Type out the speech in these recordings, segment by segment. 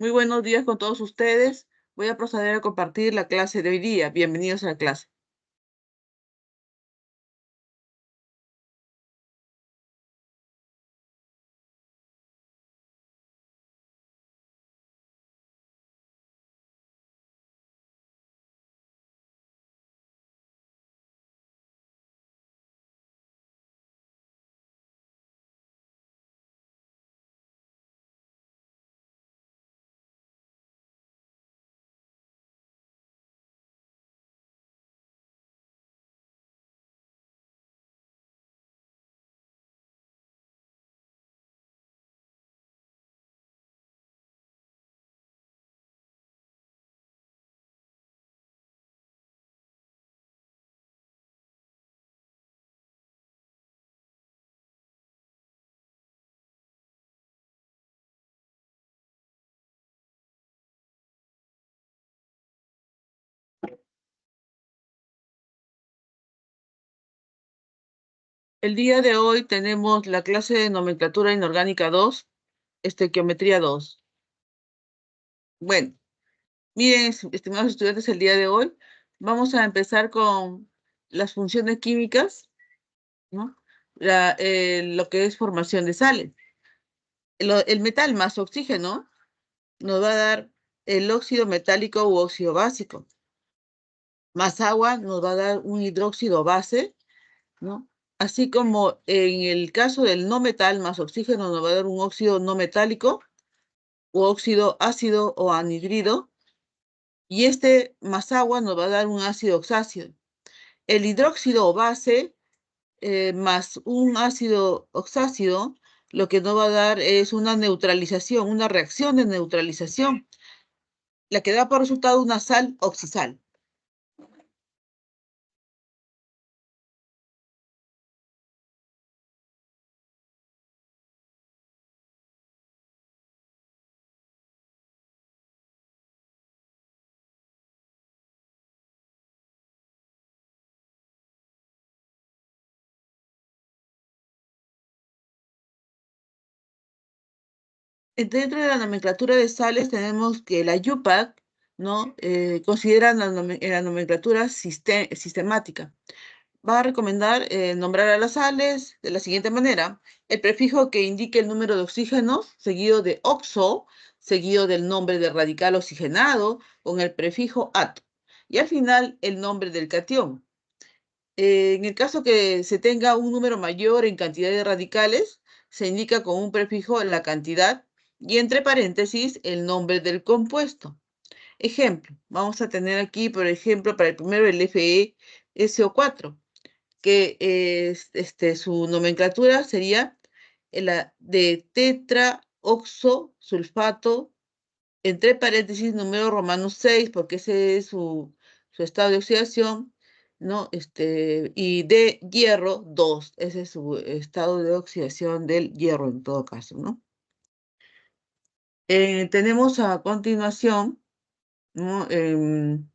Muy buenos días con todos ustedes. Voy a proceder a compartir la clase de hoy día. Bienvenidos a la clase. El día de hoy tenemos la clase de nomenclatura inorgánica 2, estequiometría 2. Bueno, miren, estimados estudiantes, el día de hoy vamos a empezar con las funciones químicas, ¿no? Lo que es formación de sales. El metal más oxígeno nos va a dar el óxido metálico u óxido básico. Más agua nos va a dar un hidróxido base, ¿no? Así como en el caso del no metal más oxígeno nos va a dar un óxido no metálico o óxido ácido o anhidrido, y este más agua nos va a dar un ácido oxácido. El hidróxido o base más un ácido oxácido, lo que nos va a dar es una neutralización, una reacción de neutralización, la que da por resultado una sal oxisal. Dentro de la nomenclatura de sales tenemos que la UPAC, ¿no? Considera la nomenclatura sistemática. Va a recomendar nombrar a las sales de la siguiente manera: el prefijo que indique el número de oxígenos, seguido de oxo, seguido del nombre del radical oxigenado, con el prefijo ato. Y al final, el nombre del catión. En el caso que se tenga un número mayor en cantidad de radicales, se indica con un prefijo la cantidad y entre paréntesis el nombre del compuesto. Ejemplo, vamos a tener aquí, por ejemplo, para el primero el FeSO4, que su nomenclatura sería la de tetraoxosulfato, entre paréntesis, número romano 6, porque ese es su estado de oxidación, ¿no? Y de hierro 2, ese es su estado de oxidación del hierro en todo caso, ¿no? Tenemos a continuación, ¿no? El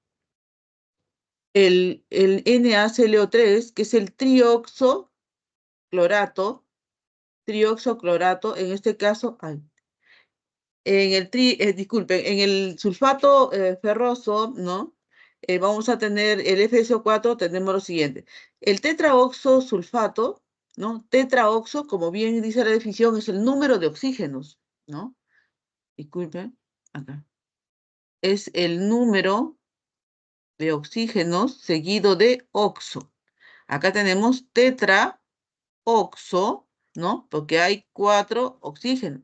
NaClO3, que es el trioxoclorato, en este caso, disculpen, en el sulfato ferroso, ¿no? Vamos a tener el FSO4, tenemos lo siguiente. El tetraoxosulfato, ¿no? Tetraoxo, como bien dice la definición, es el número de oxígenos, ¿no? Disculpen, acá. Es el número de oxígenos seguido de oxo. Acá tenemos tetraoxo, ¿no? Porque hay 4 oxígenos.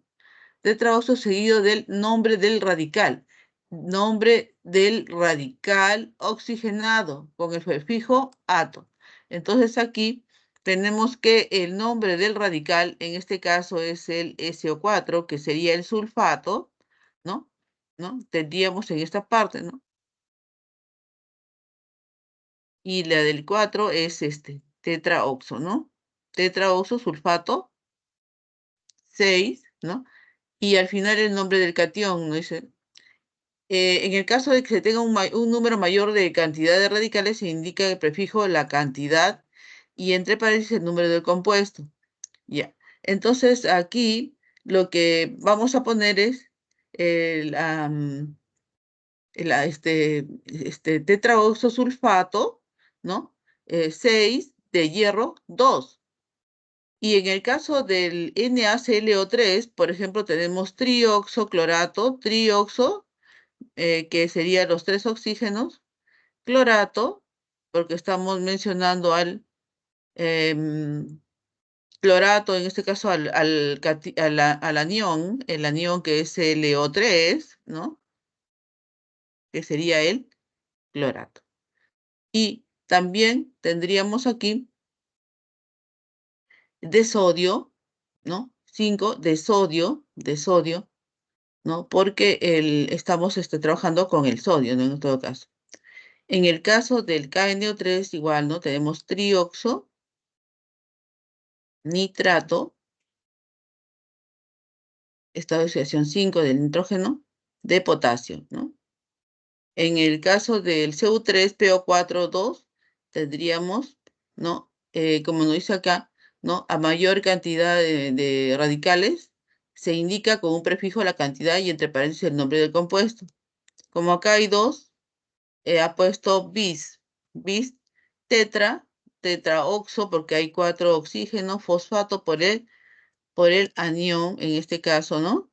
Tetraoxo seguido del nombre del radical. Nombre del radical oxigenado con el prefijo ato. Entonces aquí tenemos que el nombre del radical, en este caso es el SO4, que sería el sulfato, ¿no? ¿No? Tendríamos en esta parte, ¿no? Y la del 4 es tetraoxo, ¿no? Tetraoxo sulfato 6, ¿no? Y al final el nombre del catión, ¿no? Dice, en el caso de que se tenga un número mayor de cantidad de radicales, se indica el prefijo la cantidad y entre paréntesis el número del compuesto. Ya. Entonces aquí lo que vamos a poner es el, tetraoxosulfato, ¿no? 6 de hierro 2. Y en el caso del NaClO3, por ejemplo, tenemos trioxoclorato, que serían los 3 oxígenos, clorato, porque estamos mencionando al clorato, en este caso al anión, el anión que es LO3, ¿no? Que sería el clorato. Y también tendríamos aquí de sodio, ¿no? 5 de sodio, ¿no? Porque estamos trabajando con el sodio, ¿no? En todo caso. En el caso del KNO3 igual, ¿no? Tenemos trioxo, nitrato, estado de oxidación 5 del nitrógeno, de potasio, ¿no? En el caso del CU3PO4 2 tendríamos, ¿no? Como nos dice acá, ¿no? A mayor cantidad de radicales, se indica con un prefijo la cantidad y entre paréntesis el nombre del compuesto. Como acá hay 2, ha puesto bis tetraoxo, porque hay 4 oxígenos, fosfato por el anión, en este caso, ¿no?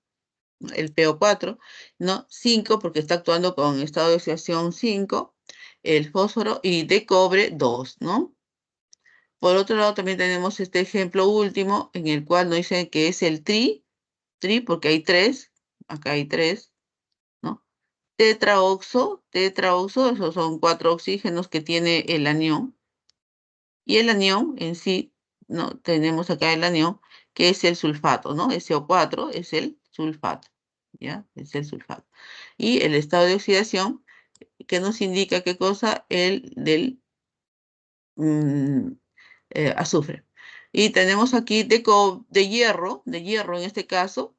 El PO4, ¿no? 5, porque está actuando con estado de oxidación 5, el fósforo, y de cobre 2, ¿no? Por otro lado, también tenemos este ejemplo último, en el cual nos dicen que es el porque hay 3, acá hay 3, ¿no? Tetraoxo, esos son 4 oxígenos que tiene el anión, y el anión en sí, ¿no? Tenemos acá el anión, que es el sulfato, ¿no? SO4 es el sulfato, ¿ya? Es el sulfato. Y el estado de oxidación, que nos indica qué cosa, el del mm, azufre. Y tenemos aquí de hierro en este caso,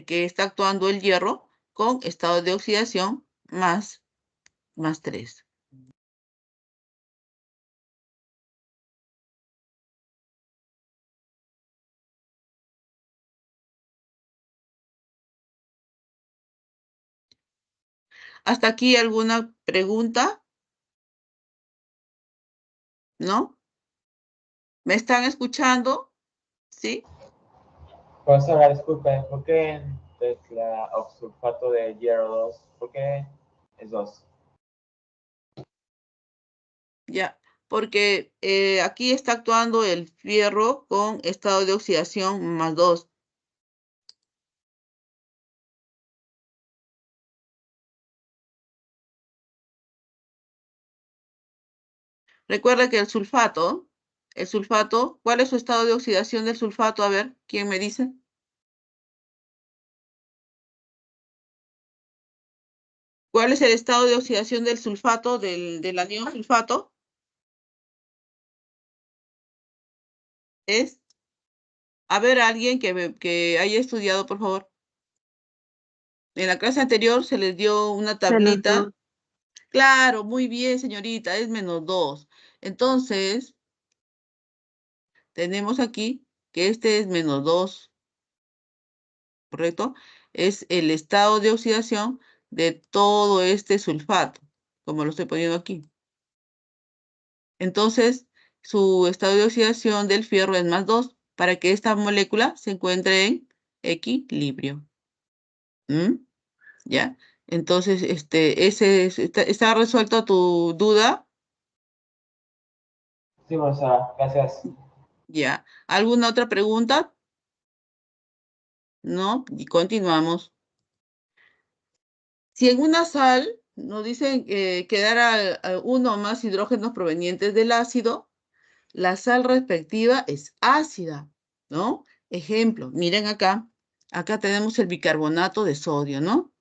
que está actuando el hierro con estado de oxidación más 3. ¿Hasta aquí alguna pregunta? ¿No? ¿Me están escuchando? ¿Sí? Profesora, disculpe, ¿por qué oxsulfato de hierro 2? ¿Por qué es 2? Ya, porque aquí está actuando el fierro con estado de oxidación más 2. Recuerda que el sulfato, ¿cuál es su estado de oxidación del sulfato? A ver, ¿quién me dice? ¿Cuál es el estado de oxidación del sulfato, del anión sulfato? Es, a ver, alguien que haya estudiado, por favor. En la clase anterior se les dio una tablita. Claro, muy bien, señorita, es -2. Entonces, tenemos aquí que este es -2, ¿correcto? Es el estado de oxidación de todo este sulfato, como lo estoy poniendo aquí. Entonces, su estado de oxidación del fierro es más 2 para que esta molécula se encuentre en equilibrio. ¿Mm? ¿Ya? Entonces, ¿está resuelto tu duda? Sí, profesora, gracias. ¿Ya? ¿Alguna otra pregunta? ¿No? Y continuamos. Si en una sal nos dicen quedara uno o más hidrógenos provenientes del ácido, la sal respectiva es ácida, ¿no? Ejemplo, miren acá tenemos el bicarbonato de sodio, ¿no?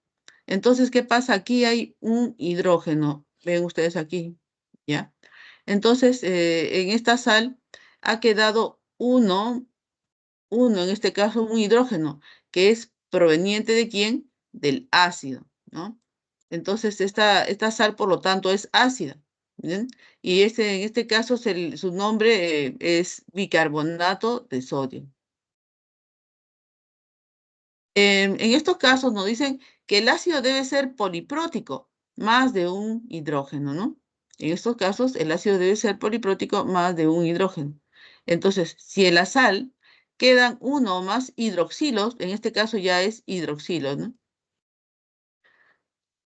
Entonces, ¿qué pasa? Aquí hay un hidrógeno, ven ustedes aquí, ¿ya? Entonces, en esta sal ha quedado uno, en este caso un hidrógeno, que es proveniente de quién? Del ácido, ¿no? Entonces, esta sal, por lo tanto, es ácida. ¿Bien? Y en este caso, su nombre es bicarbonato de sodio. En estos casos nos dicen que el ácido debe ser poliprótico, más de un hidrógeno, ¿no? En estos casos, el ácido debe ser poliprótico más de un hidrógeno. Entonces, si en la sal quedan uno o más hidroxilos, en este caso ya es hidroxilo, ¿no?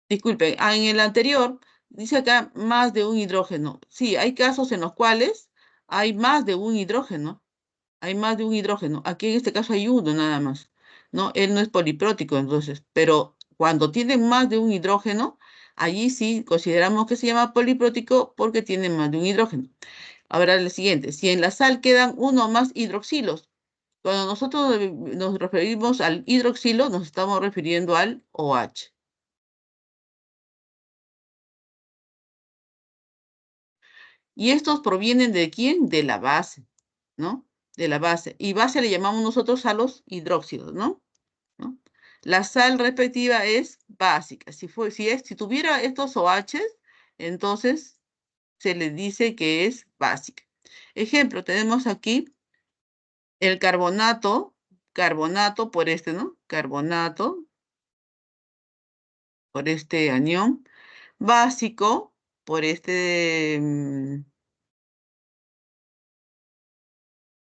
Disculpen, en el anterior dice acá más de un hidrógeno. Sí, hay casos en los cuales hay más de un hidrógeno. Hay más de un hidrógeno. Aquí en este caso hay uno nada más, ¿no? Él no es poliprótico entonces, pero cuando tiene más de un hidrógeno, allí sí consideramos que se llama poliprótico porque tiene más de un hidrógeno. Ahora el siguiente, si en la sal quedan uno o más hidroxilos, cuando nosotros nos referimos al hidroxilo, nos estamos refiriendo al OH. Y estos provienen de quién? De la base, ¿no? De la base. Y base le llamamos nosotros a los hidróxidos, ¿no? ¿No? La sal respectiva es básica. Si tuviera estos OH, entonces se le dice que es básica. Ejemplo, tenemos aquí el carbonato por este, ¿no? Carbonato por este anión, básico por este,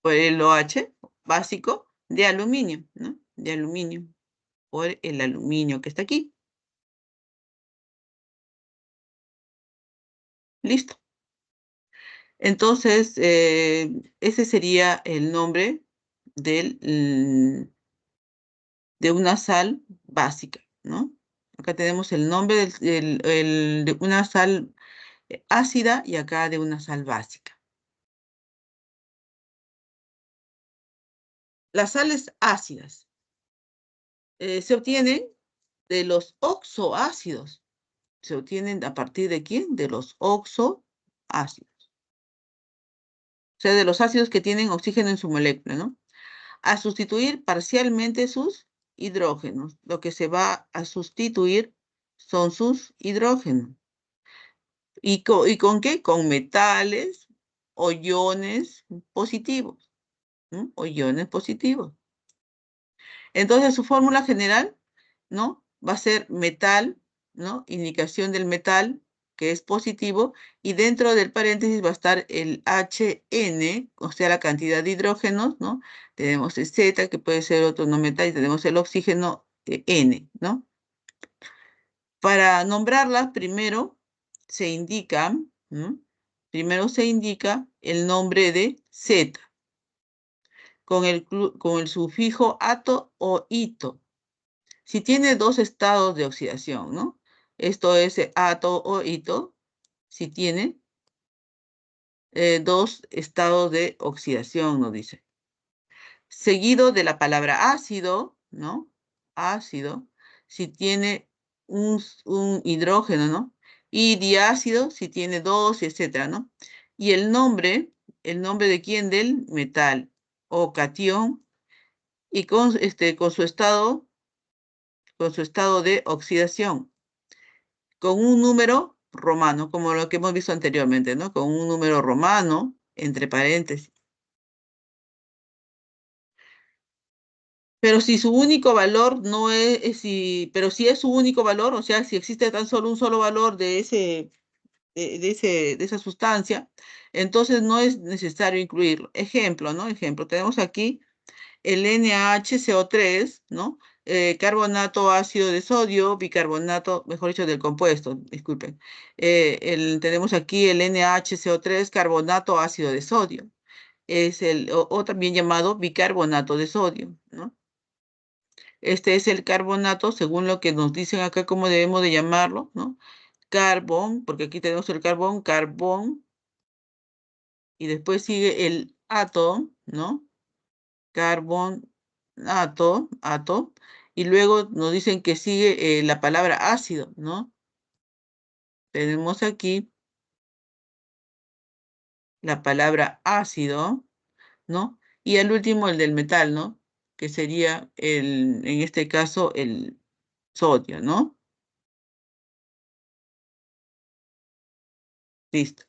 por el OH, básico de aluminio, ¿no? De aluminio, por el aluminio que está aquí. Listo. Entonces, ese sería el nombre de una sal básica, ¿no? Acá tenemos el nombre de una sal ácida y acá de una sal básica. Las sales ácidas se obtienen de los oxoácidos. Se obtienen a partir de quién? De los oxoácidos. O sea, de los ácidos que tienen oxígeno en su molécula, ¿no? A sustituir parcialmente sus hidrógenos. Lo que se va a sustituir son sus hidrógenos. ¿Y con qué? Con metales o iones positivos, ¿no? O iones positivos. Entonces su fórmula general, ¿no? Va a ser metal, ¿no? Indicación del metal, que es positivo, y dentro del paréntesis va a estar el Hn, o sea, la cantidad de hidrógenos, ¿no? Tenemos el Z, que puede ser otro no metal, y tenemos el oxígeno N, ¿no? Para nombrarlas, primero se indica, ¿no? Primero se indica el nombre de Z, con el sufijo ato o ito. Si tiene dos estados de oxidación, ¿no? Esto es ato o ito, si tiene dos estados de oxidación, nos dice. Seguido de la palabra ácido, ¿no? Ácido, si tiene un hidrógeno, ¿no? Y diácido, si tiene dos, etcétera, ¿no? Y el nombre de quién? Del metal o catión, y con su estado de oxidación, con un número romano, como lo que hemos visto anteriormente, ¿no? Con un número romano, entre paréntesis. Pero si su único valor no pero si es su único valor, o sea, si existe tan solo un solo valor de esa sustancia, entonces no es necesario incluirlo. Ejemplo, ¿no? Ejemplo, tenemos aquí el NaHCO3, ¿no? Carbonato ácido de sodio, bicarbonato, mejor dicho, del compuesto, disculpen. Tenemos aquí el NaHCO3, carbonato ácido de sodio. Es o también llamado bicarbonato de sodio, ¿no? Este es el carbonato, según lo que nos dicen acá, cómo debemos de llamarlo, ¿no? Carbón, porque aquí tenemos el carbón, y después sigue el átomo, ¿no? Ato, y luego nos dicen que sigue la palabra ácido, ¿no? Tenemos aquí la palabra ácido, ¿no? Y al último el del metal, ¿no? Que sería en este caso, el sodio, ¿no? Listo,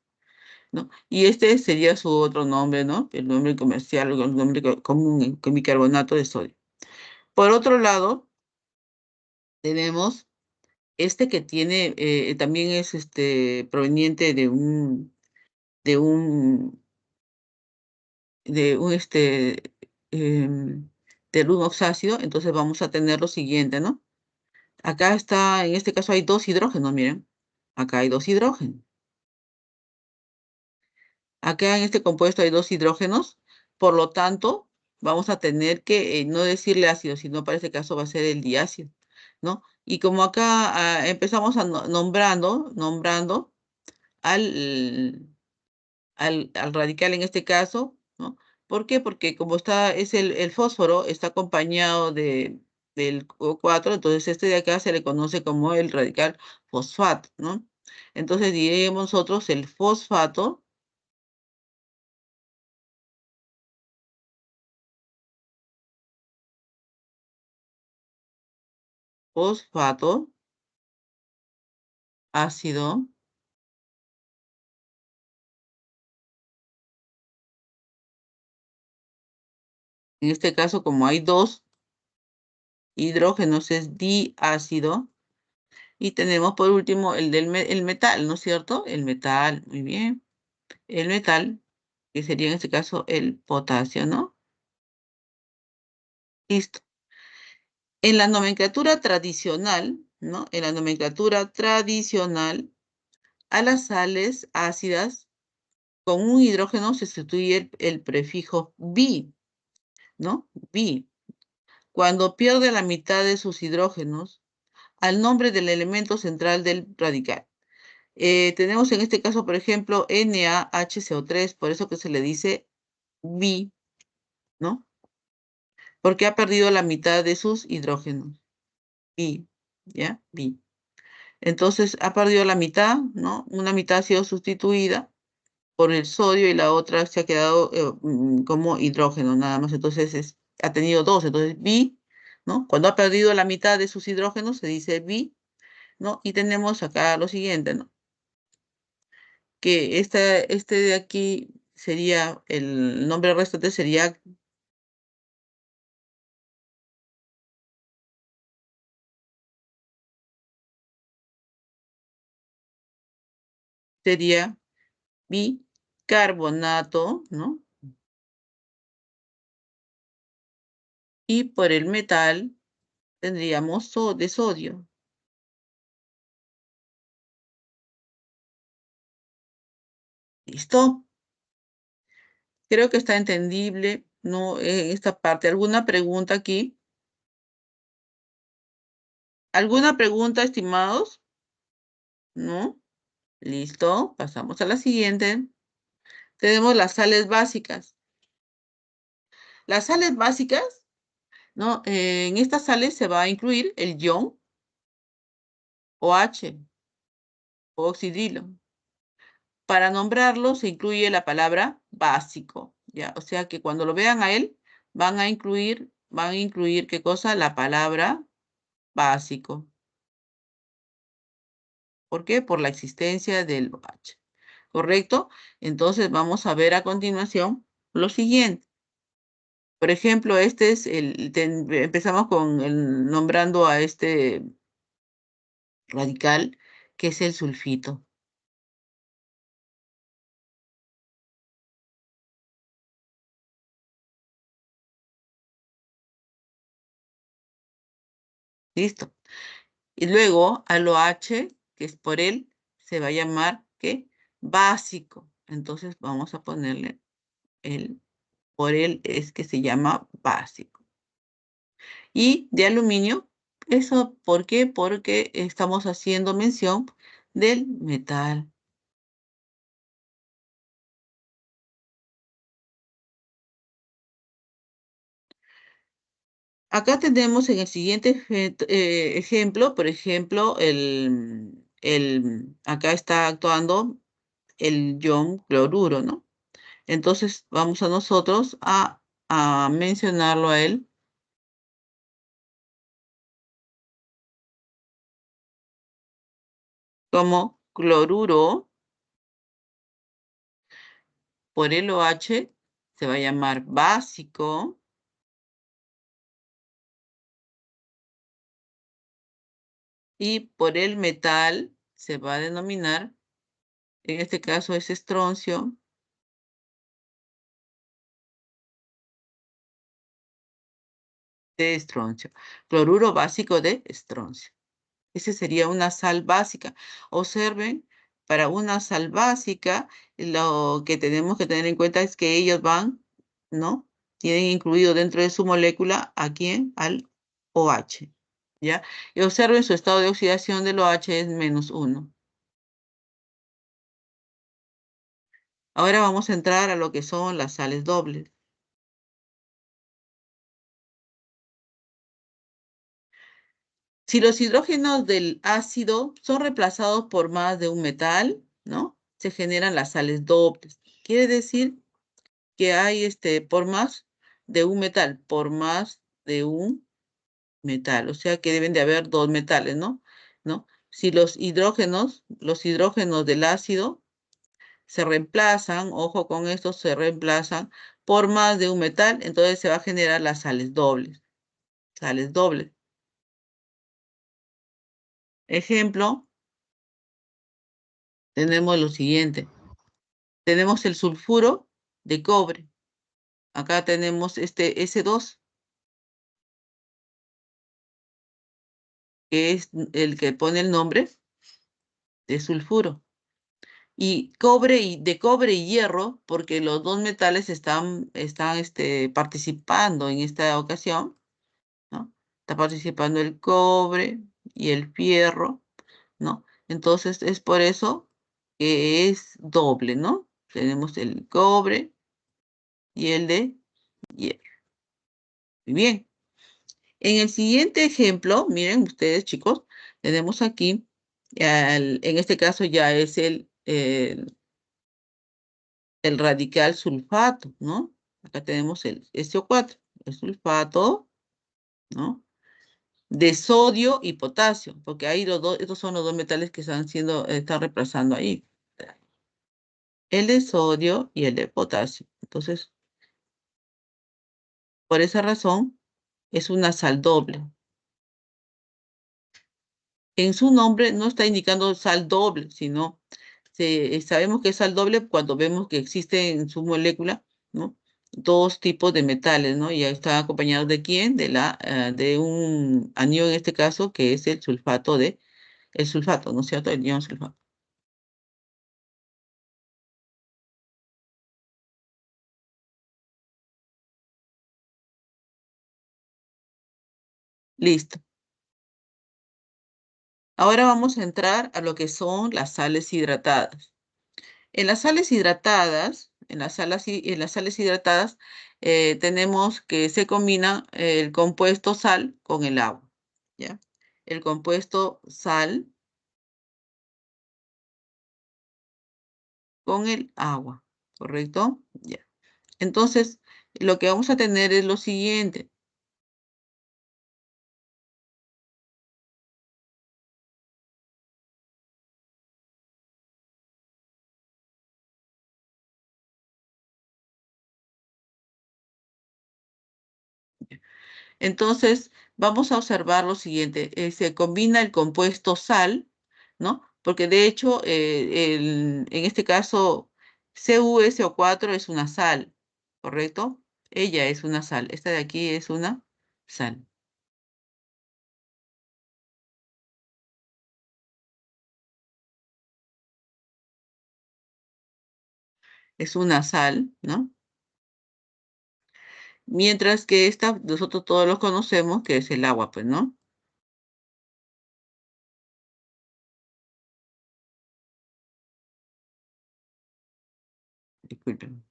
¿no? Y este sería su otro nombre, ¿no? El nombre comercial, el nombre común, con bicarbonato de sodio. Por otro lado, tenemos este que tiene, también es proveniente de un, de un, em, del un oxácido, entonces vamos a tener lo siguiente, ¿no? Acá está, en este caso hay dos hidrógenos, miren. Acá hay dos hidrógenos. Acá en este compuesto hay dos hidrógenos, por lo tanto, vamos a tener que no decirle ácido, sino para este caso va a ser el diácido, ¿no? Y como acá empezamos a nombrando al, al radical en este caso, ¿no? ¿Por qué? Porque como es el fósforo, está acompañado del O4, entonces este de acá se le conoce como el radical fosfato, ¿no? Entonces diríamos nosotros el fosfato ácido, en este caso como hay dos hidrógenos es diácido, y tenemos por último el metal, ¿no es cierto? El metal, muy bien. El metal, que sería en este caso el potasio, ¿no? Listo. En la nomenclatura tradicional, ¿no? En la nomenclatura tradicional, a las sales ácidas con un hidrógeno se sustituye el prefijo bi, ¿no? Bi. Cuando pierde la mitad de sus hidrógenos, al nombre del elemento central del radical. Tenemos en este caso, por ejemplo, NaHCO3, por eso que se le dice bi, ¿no? Porque ha perdido la mitad de sus hidrógenos. Bi, ¿ya? Bi. Entonces ha perdido la mitad, ¿no? Una mitad ha sido sustituida por el sodio y la otra se ha quedado como hidrógeno, nada más. Entonces ha tenido dos, entonces bi, ¿no? Cuando ha perdido la mitad de sus hidrógenos se dice bi, ¿no? Y tenemos acá lo siguiente, ¿no? Que este de aquí sería, el nombre restante sería bicarbonato, ¿no? Y por el metal tendríamos de sodio. ¿Listo? Creo que está entendible, ¿no? Esta parte. ¿Alguna pregunta aquí? ¿Alguna pregunta, estimados? ¿No? Listo. Pasamos a la siguiente. Tenemos las sales básicas. Las sales básicas, ¿no? En estas sales se va a incluir el ion OH, oxidrilo. Para nombrarlo se incluye la palabra básico, ¿ya? O sea que cuando lo vean a él, van a incluir ¿qué cosa? La palabra básico. ¿Por qué? Por la existencia del OH. ¿Correcto? Entonces vamos a ver a continuación lo siguiente. Por ejemplo, este es empezamos con nombrando a este radical, que es el sulfito. ¿Listo? Y luego al OH, que es por él, se va a llamar, ¿qué? Básico. Entonces vamos a ponerle el, por él es que se llama básico. Y de aluminio, ¿eso por qué? Porque estamos haciendo mención del metal. Acá tenemos en el siguiente ejemplo, por ejemplo, acá está actuando el ion cloruro, ¿no? Entonces vamos a nosotros a mencionarlo a él como cloruro, por el OH se va a llamar básico, y por el metal se va a denominar, en este caso es estroncio, de estroncio, cloruro básico de estroncio. Esa sería una sal básica. Observen, para una sal básica, lo que tenemos que tener en cuenta es que ellos van, ¿no? Tienen incluido dentro de su molécula a quién? Al OH, ¿ya? Y observen su estado de oxidación del OH es -1. Ahora vamos a entrar a lo que son las sales dobles. Si los hidrógenos del ácido son reemplazados por más de un metal, ¿no? Se generan las sales dobles. Quiere decir que hay por más de un metal, por más de un metal, o sea que deben de haber dos metales, ¿no? ¿No? Si los hidrógenos del ácido se reemplazan, ojo con esto, se reemplazan por más de un metal, entonces se va a generar las sales dobles. Sales dobles. Ejemplo, tenemos lo siguiente. Tenemos el sulfuro de cobre. Acá tenemos este S2, que es el que pone el nombre de sulfuro. Y de cobre y hierro, porque los dos metales están participando en esta ocasión, ¿no? Está participando el cobre y el fierro, ¿no? Entonces es por eso que es doble, ¿no? Tenemos el cobre y el de hierro. Muy bien. En el siguiente ejemplo, miren ustedes, chicos, tenemos aquí, en este caso ya es el radical sulfato, ¿no? Acá tenemos el SO4, el sulfato, ¿no? De sodio y potasio, porque ahí estos son los dos metales que están reemplazando ahí. El de sodio y el de potasio. Entonces, por esa razón, es una sal doble. En su nombre no está indicando sal doble, sino sabemos que es sal doble cuando vemos que existe en su molécula, ¿no? Dos tipos de metales, ¿no? Y está acompañado de quién? De un anión en este caso, que es el sulfato, ¿no es cierto? El ion sulfato. Listo. Ahora vamos a entrar a lo que son las sales hidratadas. En las sales hidratadas tenemos que se combina el compuesto sal con el agua, ¿ya? El compuesto sal con el agua, ¿correcto? Ya. Entonces, lo que vamos a tener es lo siguiente. Entonces, vamos a observar lo siguiente. Se combina el compuesto sal, ¿no? Porque de hecho, en este caso, CuSO4 es una sal, ¿correcto? Ella es una sal. Esta de aquí es una sal. Es una sal, ¿no? Mientras que esta, nosotros todos los conocemos, que es el agua, pues, ¿no? Disculpen.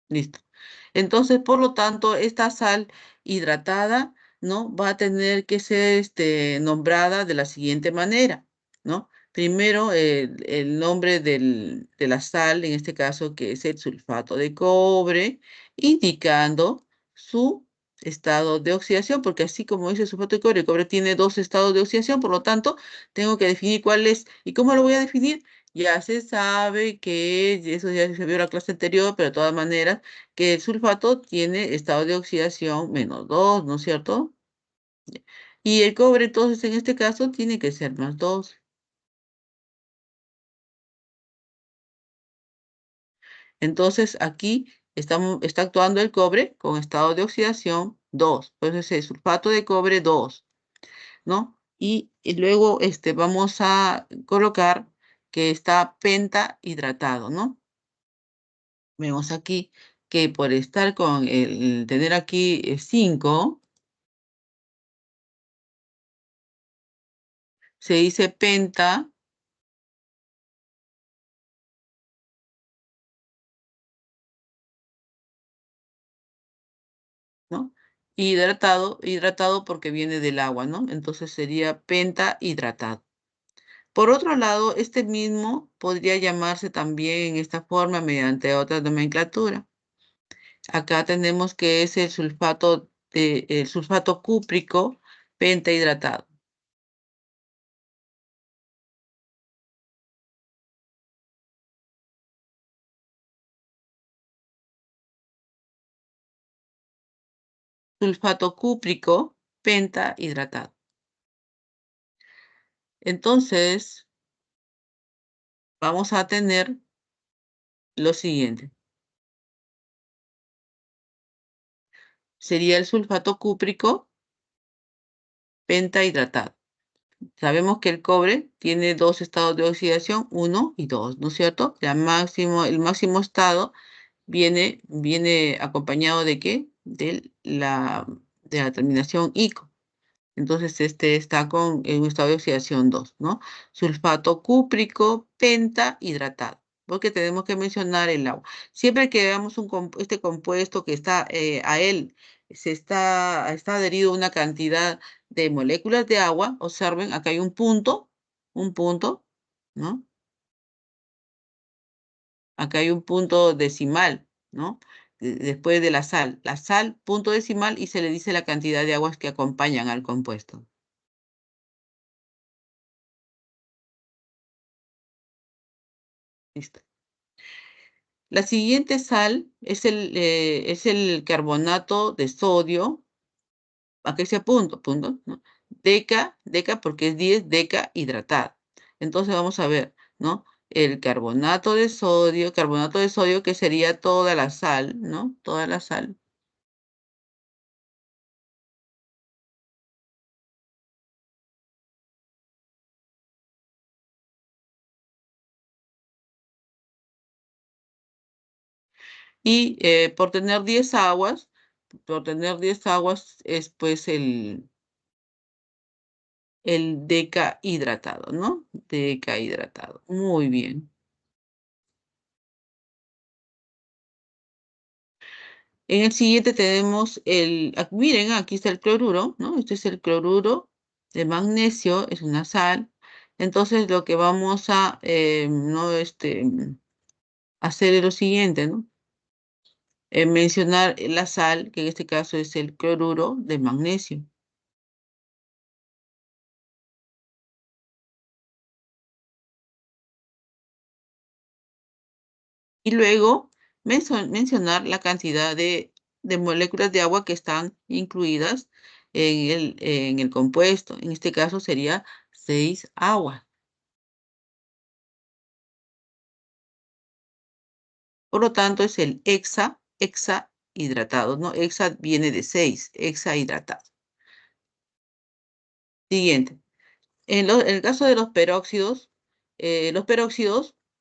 Listo. Entonces, por lo tanto, esta sal hidratada, ¿no? Va a tener que ser nombrada de la siguiente manera, ¿no? Primero, el nombre de la sal, en este caso, que es el sulfato de cobre, indicando su estado de oxidación, porque así como dice el sulfato de cobre, el cobre tiene dos estados de oxidación, por lo tanto, tengo que definir cuál es. ¿Y cómo lo voy a definir? Ya se sabe que, eso ya se vio en la clase anterior, pero de todas maneras, que el sulfato tiene estado de oxidación -2, ¿no es cierto? Y el cobre, entonces, en este caso, tiene que ser +2. Entonces, aquí está actuando el cobre con estado de oxidación 2. Entonces, el sulfato de cobre 2, ¿no? Y luego vamos a colocar que está pentahidratado, ¿no? Vemos aquí que por estar con tener aquí 5, se dice penta, ¿no? Hidratado porque viene del agua, ¿no? Entonces sería pentahidratado. Por otro lado, este mismo podría llamarse también en esta forma mediante otra nomenclatura. Acá tenemos que es el sulfato cúprico pentahidratado. Sulfato cúprico pentahidratado. Entonces, vamos a tener lo siguiente. Sería el sulfato cúprico pentahidratado. Sabemos que el cobre tiene dos estados de oxidación, 1 y 2, ¿no es cierto? El máximo estado viene acompañado ¿de qué? De la terminación ico. Entonces, este está en un estado de oxidación 2, ¿no? Sulfato cúprico pentahidratado, porque tenemos que mencionar el agua. Siempre que veamos este compuesto que a él está adherido una cantidad de moléculas de agua, observen, acá hay un punto, ¿no? Acá hay un punto decimal, ¿no? Después de la sal, punto decimal, y se le dice la cantidad de aguas que acompañan al compuesto. Listo. La siguiente sal es el carbonato de sodio. Aquí se punto, ¿no? Deca porque es 10, deca hidratada. Entonces vamos a ver, ¿no? El carbonato de sodio que sería toda la sal, ¿no? Toda la sal. Y por tener 10 aguas es pues el deca hidratado, ¿no? Deca hidratado. Muy bien. En el siguiente tenemos miren, aquí está el cloruro, ¿no? Este es el cloruro de magnesio, es una sal. Entonces lo que vamos a no, hacer es lo siguiente, ¿no? Mencionar la sal, que en este caso es el cloruro de magnesio. Y luego mencionar la cantidad de moléculas de agua que están incluidas en el compuesto. En este caso sería 6 aguas. Por lo tanto, es el hexahidratado, ¿no? Hexa viene de 6, hexahidratado. Siguiente. En el caso de los peróxidos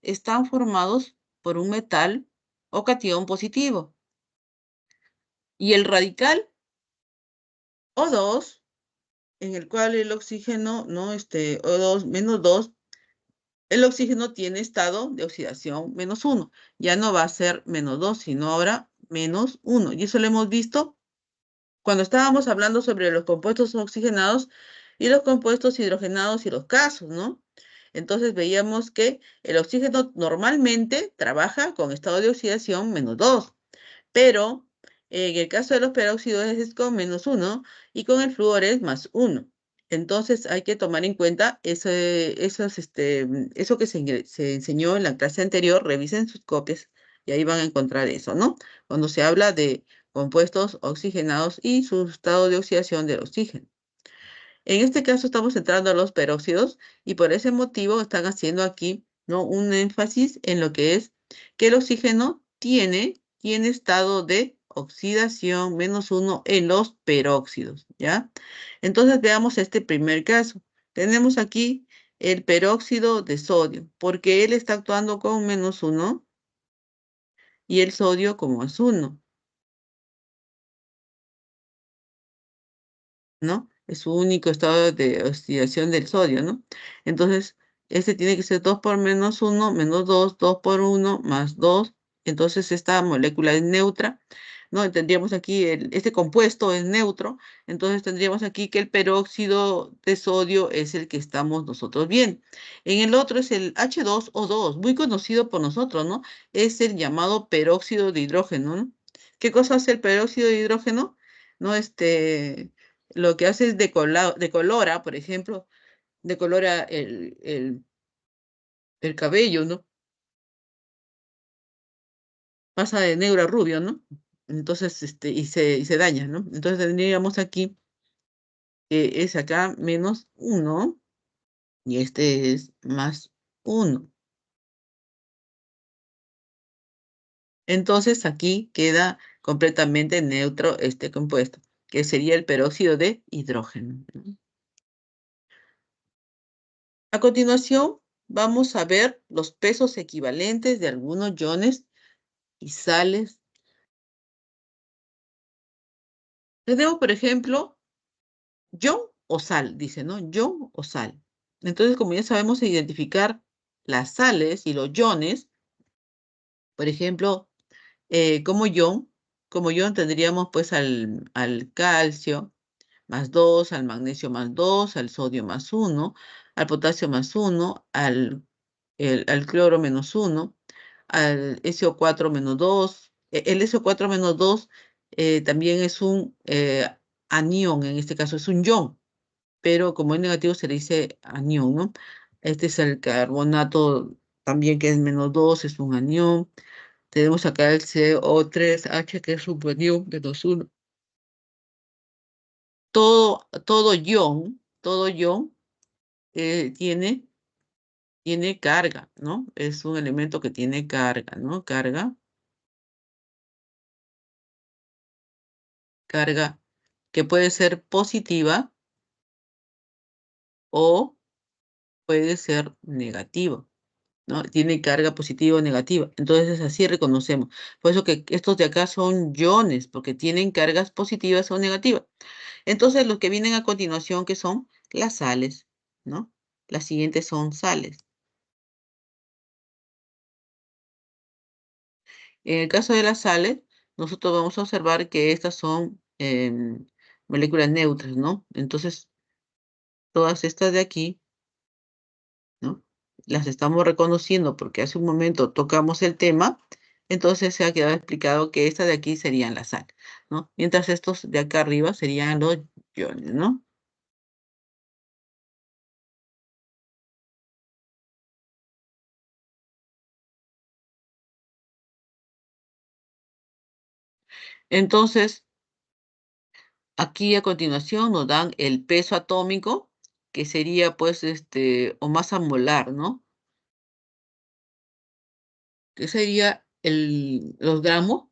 están formados por un metal o catión positivo. Y el radical O2, en el cual el oxígeno, ¿no? O2, -2, el oxígeno tiene estado de oxidación -1. Ya no va a ser -2, sino ahora -1. Y eso lo hemos visto cuando estábamos hablando sobre los compuestos oxigenados y los compuestos hidrogenados y los casos, ¿no? Entonces veíamos que el oxígeno normalmente trabaja con estado de oxidación -2, pero en el caso de los peróxidos es con -1 y con el flúor es +1. Entonces hay que tomar en cuenta eso que se enseñó en la clase anterior, revisen sus copias y ahí van a encontrar eso, ¿no? Cuando se habla de compuestos oxigenados y su estado de oxidación del oxígeno. En este caso estamos entrando a los peróxidos y por ese motivo están haciendo aquí, ¿no? Un énfasis en lo que es que el oxígeno tiene estado de oxidación -1 en los peróxidos, ¿ya? Entonces veamos este primer caso. Tenemos aquí el peróxido de sodio, porque él está actuando con -1 y el sodio con +1. ¿No? Es su único estado de oxidación del sodio, ¿no? Entonces, este tiene que ser 2 por -1, -2, 2 por 1, +2. Entonces, esta molécula es neutra, ¿no? Tendríamos aquí, este compuesto es neutro, entonces tendríamos aquí que el peróxido de sodio es el que estamos nosotros bien. En el otro es el H2O2, muy conocido por nosotros, ¿no? Es el llamado peróxido de hidrógeno, ¿no? ¿Qué cosa hace el peróxido de hidrógeno? ¿No? Lo que hace es decolora, por ejemplo, decolora el cabello, ¿no? Pasa de negro a rubio, ¿no? Entonces, y se daña, ¿no? Entonces tendríamos aquí que es acá -1 y este es +1. Entonces aquí queda completamente neutro este compuesto, que sería el peróxido de hidrógeno, ¿no? A continuación, vamos a ver los pesos equivalentes de algunos iones y sales. Tenemos, por ejemplo, ion o sal, dice, ¿no? Ion o sal. Entonces, como ya sabemos identificar las sales y los iones, por ejemplo, como ion tendríamos pues al calcio +2, al magnesio +2, al sodio +1, al potasio +1, al cloro -1, al SO4 -2. El SO4 -2 también es un anión, en este caso es un ion, pero como es negativo se le dice anión, ¿no? Este es el carbonato también que es -2, es un anión. Tenemos acá el CO3H que es un anión -1. Todo ion tiene carga, ¿no? Es un elemento que tiene carga, ¿no? Carga que puede ser positiva o puede ser negativa, ¿no? Tiene carga positiva o negativa. Entonces así reconocemos. Por eso que estos de acá son iones, porque tienen cargas positivas o negativas. Entonces los que vienen a continuación, que son las sales, ¿no? Las siguientes son sales. En el caso de las sales, nosotros vamos a observar que estas son moléculas neutras, ¿no? Entonces, todas estas de aquí, ¿no? Las estamos reconociendo porque hace un momento tocamos el tema, entonces se ha quedado explicado que estas de aquí serían la sal, ¿no? Mientras estos de acá arriba serían los iones, ¿no? Entonces, aquí a continuación nos dan el peso atómico, que sería pues o masa molar, ¿no? Que sería los gramos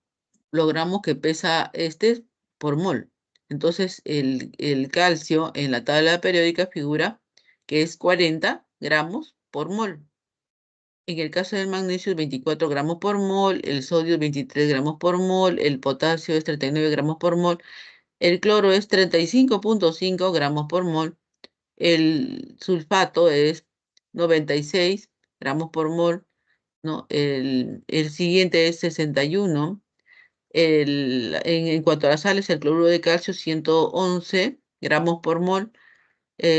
que pesa este por mol. Entonces, el calcio en la tabla periódica figura que es 40 gramos por mol. En el caso del magnesio es 24 gramos por mol, el sodio es 23 gramos por mol, el potasio es 39 gramos por mol, el cloro es 35,5 gramos por mol, el sulfato es 96 gramos por mol, ¿no? El siguiente es 61. En cuanto a las sales, el cloruro de calcio 111 gramos por mol,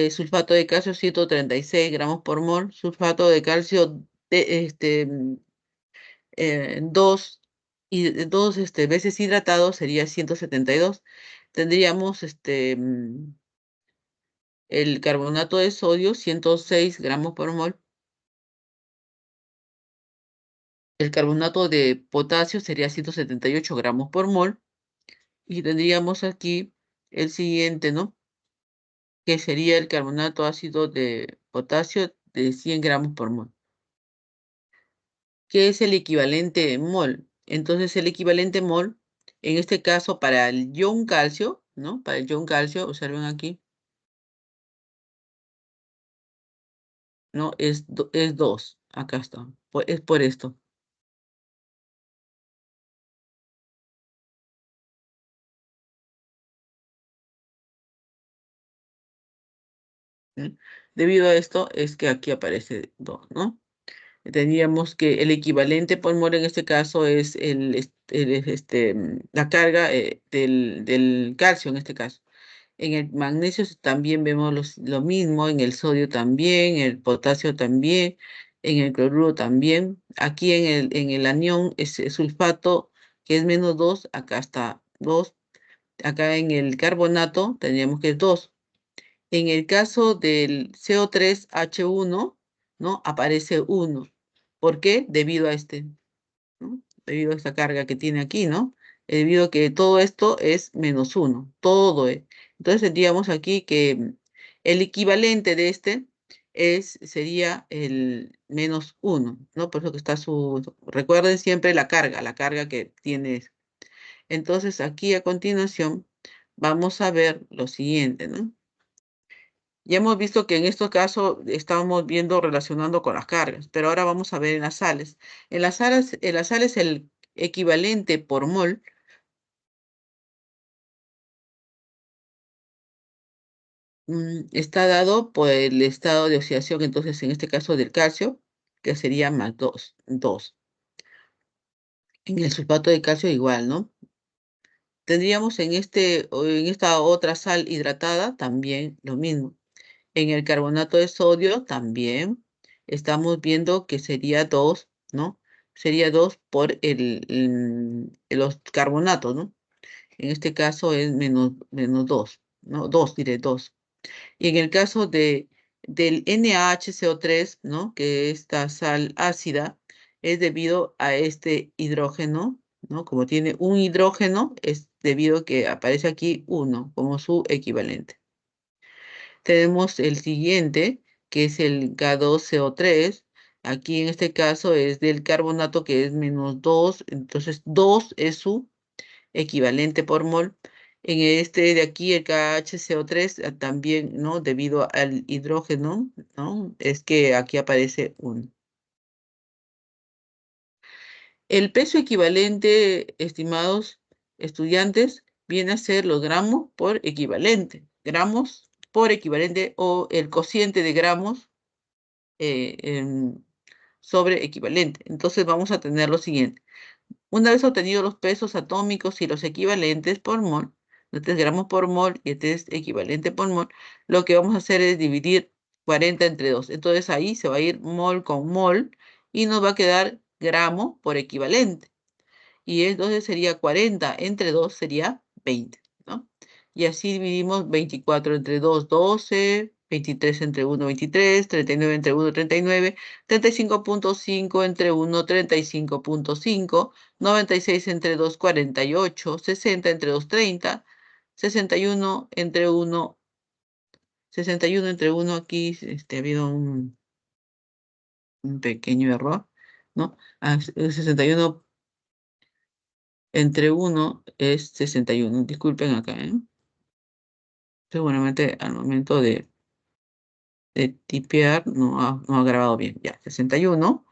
sulfato de calcio 136 gramos por mol, sulfato de calcio 2 veces hidratado sería 172. Tendríamos El carbonato de sodio, 106 gramos por mol. El carbonato de potasio sería 178 gramos por mol. Y tendríamos aquí el siguiente, ¿no? Que sería el carbonato ácido de potasio de 100 gramos por mol, que es el equivalente mol. Entonces, el equivalente mol, en este caso, para el ion calcio, ¿no? Para el ion calcio, observen aquí, ¿no? Es 2. Acá está. Es por esto. ¿Eh? Debido a esto, es que aquí aparece 2, ¿no? Tendríamos que el equivalente por mol en este caso es la carga del calcio en este caso. En el magnesio también vemos lo mismo, en el sodio también, en el potasio también, en el cloruro también. Aquí en el anión es sulfato, que es -2, acá está 2. Acá en el carbonato tendríamos que es 2. En el caso del CO3H1, ¿no? Aparece 1. ¿Por qué? Debido a ¿no? Debido a esta carga que tiene aquí, ¿no? Debido a que todo esto es -1, todo es. Entonces tendríamos aquí que el equivalente de sería el -1, ¿no? Por eso que está recuerden siempre la carga que tiene. Entonces aquí a continuación vamos a ver lo siguiente, ¿no? Ya hemos visto que en estos casos estamos viendo relacionando con las cargas, pero ahora vamos a ver en las sales. En las sales el equivalente por mol está dado por el estado de oxidación, entonces en este caso del calcio, que sería más 2. En el sulfato de calcio igual, ¿no? Tendríamos en esta otra sal hidratada también lo mismo. En el carbonato de sodio también estamos viendo que sería 2, ¿no? Sería 2 por los carbonatos, ¿no? En este caso es menos 2, ¿no? 2, diré 2. Y en el caso del NaHCO3, ¿no? Que esta sal ácida es debido a este hidrógeno, ¿no? Como tiene un hidrógeno, es debido a que aparece aquí 1 como su equivalente. Tenemos el siguiente, que es el K2CO3. Aquí en este caso es del carbonato que es -2, entonces 2 es su equivalente por mol. En este de aquí, el KHCO3, también, ¿no? Debido al hidrógeno, ¿no? Es que aquí aparece 1. El peso equivalente, estimados estudiantes, viene a ser los gramos por equivalente. Gramos por equivalente o el cociente de gramos sobre equivalente. Entonces vamos a tener lo siguiente. Una vez obtenidos los pesos atómicos y los equivalentes por mol, este es gramos por mol y este es equivalente por mol, lo que vamos a hacer es dividir 40 entre 2. Entonces ahí se va a ir mol con mol y nos va a quedar gramo por equivalente. Y entonces sería 40 entre 2 sería 20, ¿no? Y así dividimos 24 entre 2, 12, 23 entre 1, 23, 39 entre 1, 39, 35.5 entre 1, 35.5, 96 entre 2, 48, 60 entre 2, 30, 61 entre 1, 61 entre 1, aquí ha habido un pequeño error, ¿no? 61 entre 1 es 61. Disculpen acá, ¿eh? Seguramente al momento de tipear no ha grabado bien. Ya, 61.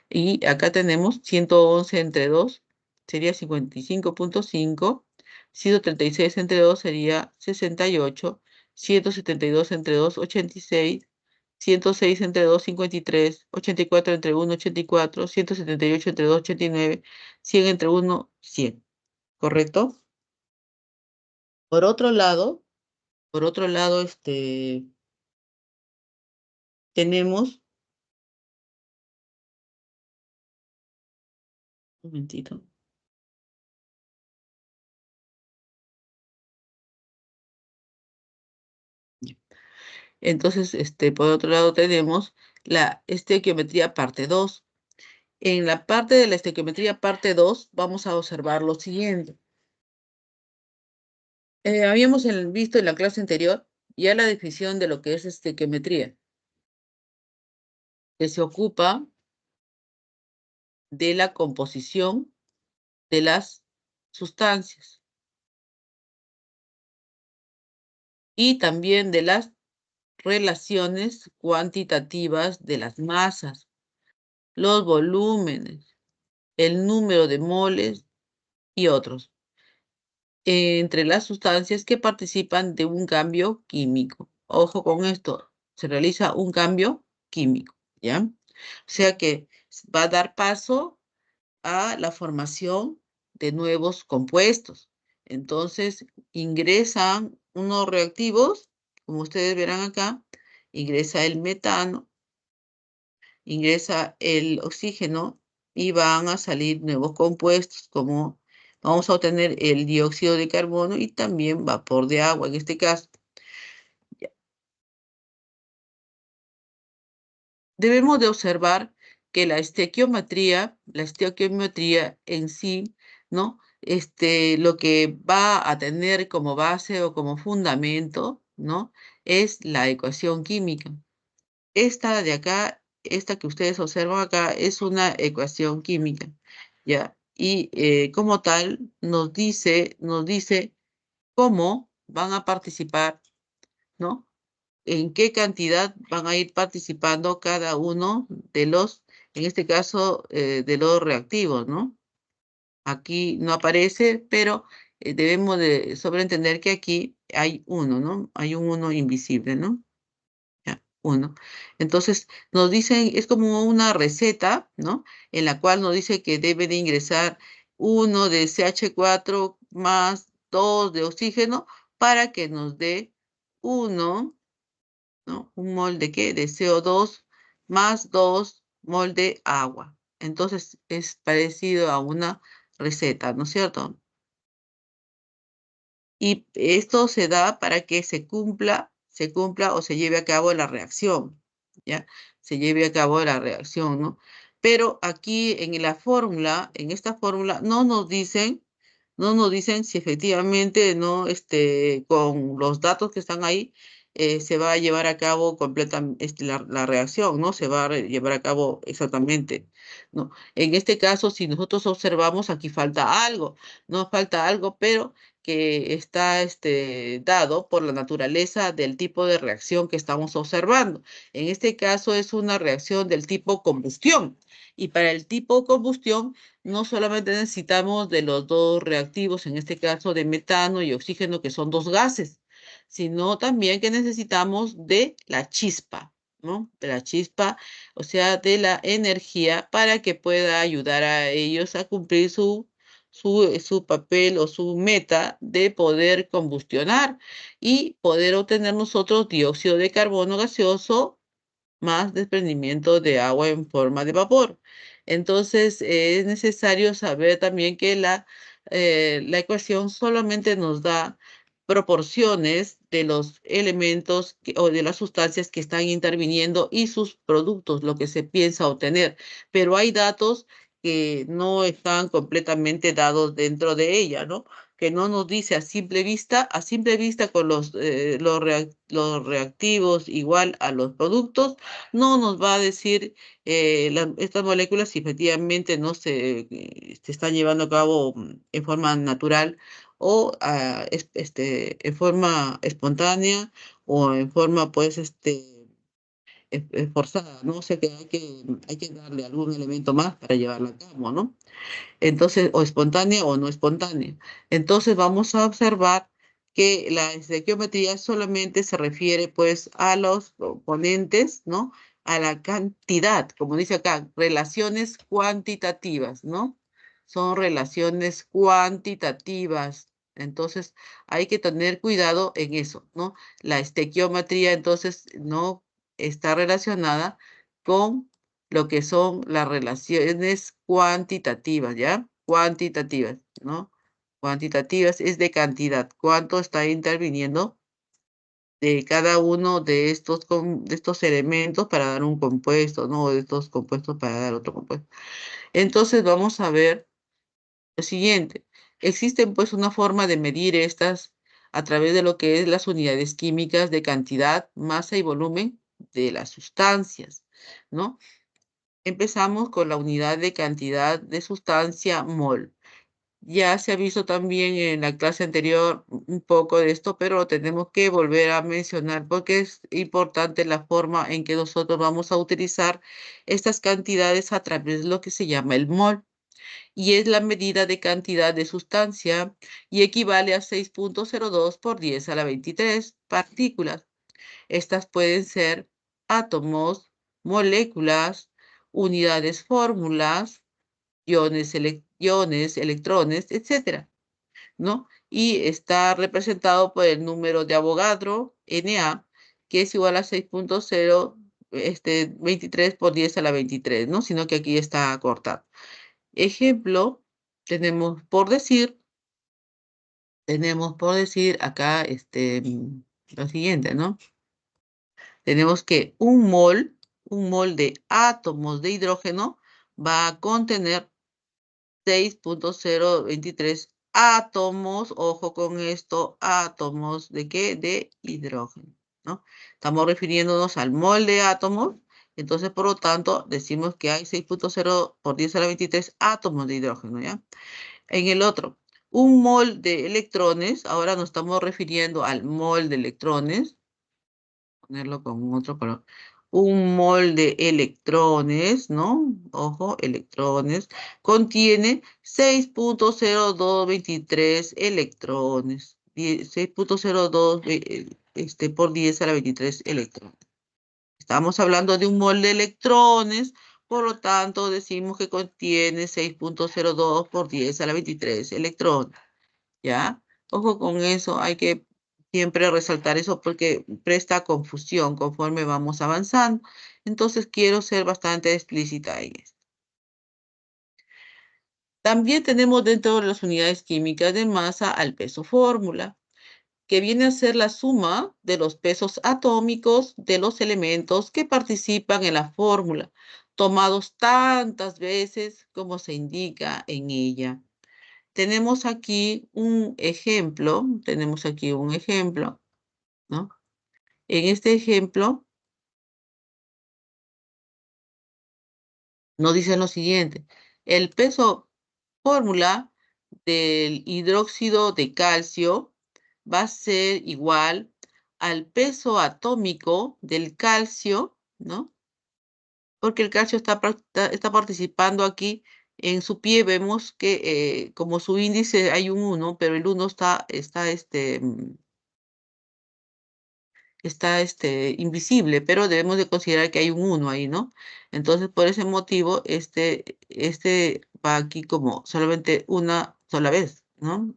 Y acá tenemos 111 entre 2 sería 55.5. 136 entre 2 sería 68. 172 entre 2, 86. 106 entre 2, 53. 84 entre 1, 84. 178 entre 2, 89. 100 entre 1, 100. ¿Correcto? Por otro lado, tenemos, un momentito, Entonces, por otro lado tenemos la estequiometría parte 2. En la parte de la estequiometría parte 2 vamos a observar lo siguiente. Habíamos visto en la clase anterior ya la definición de lo que es estequiometría, que se ocupa de la composición de las sustancias y también de las relaciones cuantitativas de las masas, los volúmenes, el número de moles y otros, entre las sustancias que participan de un cambio químico. Ojo con esto, se realiza un cambio químico, ¿ya? O sea que va a dar paso a la formación de nuevos compuestos. Entonces, ingresan unos reactivos, como ustedes verán acá, ingresa el metano, ingresa el oxígeno y van a salir nuevos compuestos, como vamos a obtener el dióxido de carbono y también vapor de agua en este caso. Debemos de observar que la estequiometría en sí, ¿no? Lo que va a tener como base o como fundamento, ¿no? Es la ecuación química. Esta de acá, esta que ustedes observan acá, es una ecuación química, ¿ya? Y como tal, nos dice cómo van a participar, ¿no? En qué cantidad van a ir participando cada uno de los, en este caso, de los reactivos, ¿no? Aquí no aparece, pero debemos de sobreentender que aquí hay uno, ¿no? Hay un uno invisible, ¿no? Ya, uno. Entonces, nos dicen, es como una receta, ¿no? En la cual nos dice que debe de ingresar uno de CH4 más 2 de oxígeno para que nos dé uno, ¿no? Un mol de qué? De CO2 más 2 mol de agua. Entonces es parecido a una receta, ¿no es cierto? Y esto se da para que se cumpla o se lleve a cabo la reacción, ¿ya? Se lleve a cabo la reacción, ¿no? Pero aquí en la fórmula, en esta fórmula, no nos dicen si efectivamente, no, con los datos que están ahí, se va a llevar a cabo la reacción, ¿no? Se va a llevar a cabo exactamente, ¿no? En este caso, si nosotros observamos, aquí falta algo, no falta algo, pero que está dado por la naturaleza del tipo de reacción que estamos observando. En este caso es una reacción del tipo combustión. Y para el tipo combustión no solamente necesitamos de los dos reactivos, en este caso de metano y oxígeno, que son dos gases, sino también que necesitamos de la chispa, ¿no? De la chispa, o sea, de la energía para que pueda ayudar a ellos a cumplir su papel o su meta de poder combustionar y poder obtener nosotros dióxido de carbono gaseoso más desprendimiento de agua en forma de vapor. Entonces, es necesario saber también que la ecuación solamente nos da proporciones de los elementos o de las sustancias que están interviniendo y sus productos, lo que se piensa obtener. Pero hay datos que no están completamente dados dentro de ella, ¿no? Que no nos dice a simple vista con los reactivos igual a los productos, no nos va a decir estas moléculas si efectivamente no se están llevando a cabo en forma natural o en forma espontánea o en forma, pues, forzada, ¿no? O sea que hay que darle algún elemento más para llevarla a cabo, ¿no? Entonces, o espontánea o no espontánea. Entonces, vamos a observar que la estequiometría solamente se refiere, pues, a los componentes, ¿no? A la cantidad, como dice acá, relaciones cuantitativas, ¿no? Son relaciones cuantitativas. Entonces, hay que tener cuidado en eso, ¿no? La estequiometría, entonces, no está relacionada con lo que son las relaciones cuantitativas, ¿ya? Cuantitativas, ¿no? Cuantitativas es de cantidad, cuánto está interviniendo de cada uno de estos elementos para dar un compuesto, ¿no? O de estos compuestos para dar otro compuesto. Entonces vamos a ver lo siguiente. Existen pues una forma de medir estas a través de lo que es las unidades químicas de cantidad, masa y volumen de las sustancias, ¿no? Empezamos con la unidad de cantidad de sustancia mol. Ya se ha visto también en la clase anterior un poco de esto, pero tenemos que volver a mencionar porque es importante la forma en que nosotros vamos a utilizar estas cantidades a través de lo que se llama el mol. Y es la medida de cantidad de sustancia y equivale a 6,02 por 10 a la 23 partículas. Estas pueden ser átomos, moléculas, unidades fórmulas, iones, electrones, etcétera, ¿no? Y está representado por el número de Avogadro, Na, que es igual a 6,0 23 por 10 a la 23, ¿no? Sino que aquí está cortado. Ejemplo, tenemos por decir acá lo siguiente, ¿no? Tenemos que un mol de átomos de hidrógeno va a contener 6,023 átomos, ojo con esto, átomos ¿de qué? De hidrógeno, ¿no? Estamos refiriéndonos al mol de átomos, entonces por lo tanto decimos que hay 6,0 por 10 a la 23 átomos de hidrógeno, ¿ya? En el otro, un mol de electrones, ahora nos estamos refiriendo al mol de electrones, ponerlo con otro color. Un mol de electrones, ¿no? Ojo, electrones, contiene 6,0223 electrones. 6,02 por 10 a la 23 electrones. Estamos hablando de un mol de electrones, por lo tanto decimos que contiene 6,02 por 10 a la 23 electrones. ¿Ya? Ojo con eso, hay que siempre resaltar eso porque presta confusión conforme vamos avanzando. Entonces quiero ser bastante explícita en esto. También tenemos dentro de las unidades químicas de masa al peso fórmula, que viene a ser la suma de los pesos atómicos de los elementos que participan en la fórmula, tomados tantas veces como se indica en ella. Tenemos aquí un ejemplo, ¿no? En este ejemplo nos dicen lo siguiente, el peso fórmula del hidróxido de calcio va a ser igual al peso atómico del calcio, ¿no? Porque el calcio está participando aquí. En su pie vemos que como su índice hay un 1, pero el 1 está invisible, pero debemos de considerar que hay un 1 ahí, ¿no? Entonces, por ese motivo, este va aquí como solamente una sola vez, ¿no?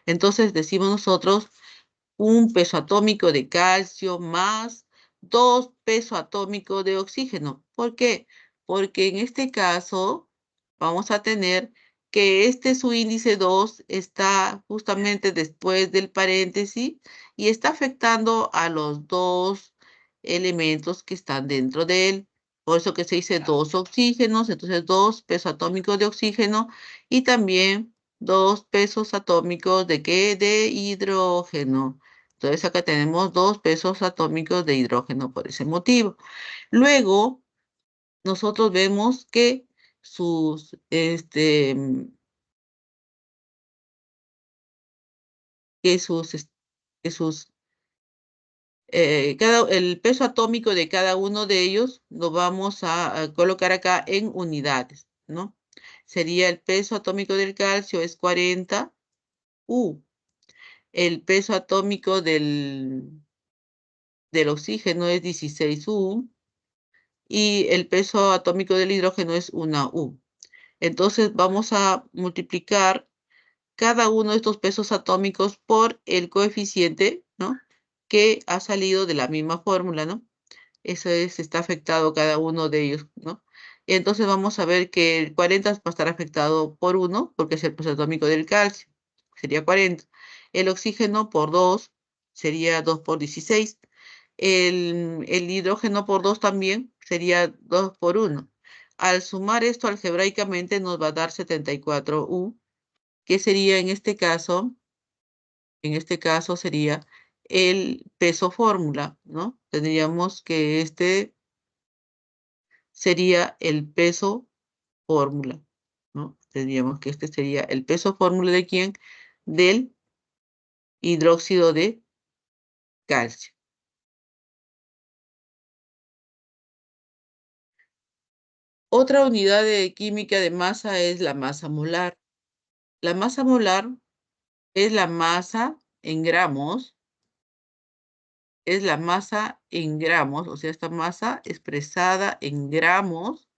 Entonces, decimos nosotros un peso atómico de calcio más 2 pesos atómicos de oxígeno. ¿Por qué? Porque en este caso vamos a tener que su índice 2 está justamente después del paréntesis y está afectando a los dos elementos que están dentro de él. Por eso que se dice 2 oxígenos, entonces 2 pesos atómicos de oxígeno y también 2 pesos atómicos de ¿qué? De hidrógeno. Entonces acá tenemos 2 pesos atómicos de hidrógeno por ese motivo. Luego, nosotros vemos que sus, que sus, es- que sus, el peso atómico de cada uno de ellos lo vamos a colocar acá en unidades, ¿no? Sería el peso atómico del calcio es 40 U. El peso atómico del oxígeno es 16 U. Y el peso atómico del hidrógeno es 1 U. Entonces vamos a multiplicar cada uno de estos pesos atómicos por el coeficiente, ¿no? Que ha salido de la misma fórmula, ¿no? Eso es, está afectado cada uno de ellos, ¿no? Y entonces vamos a ver que el 40 va a estar afectado por 1, porque es el peso atómico del calcio, sería 40. El oxígeno por 2, sería 2 por 16. El hidrógeno por 2 también sería 2 por 1. Al sumar esto algebraicamente nos va a dar 74U, que sería en este caso sería el peso fórmula, ¿no? Tendríamos que este sería el peso fórmula, ¿no? Tendríamos que este sería el peso fórmula de quién? Del hidróxido de calcio. Otra unidad de química de masa es la masa molar. La masa molar es la masa en gramos, es la masa en gramos, o sea, esta masa expresada en gramos.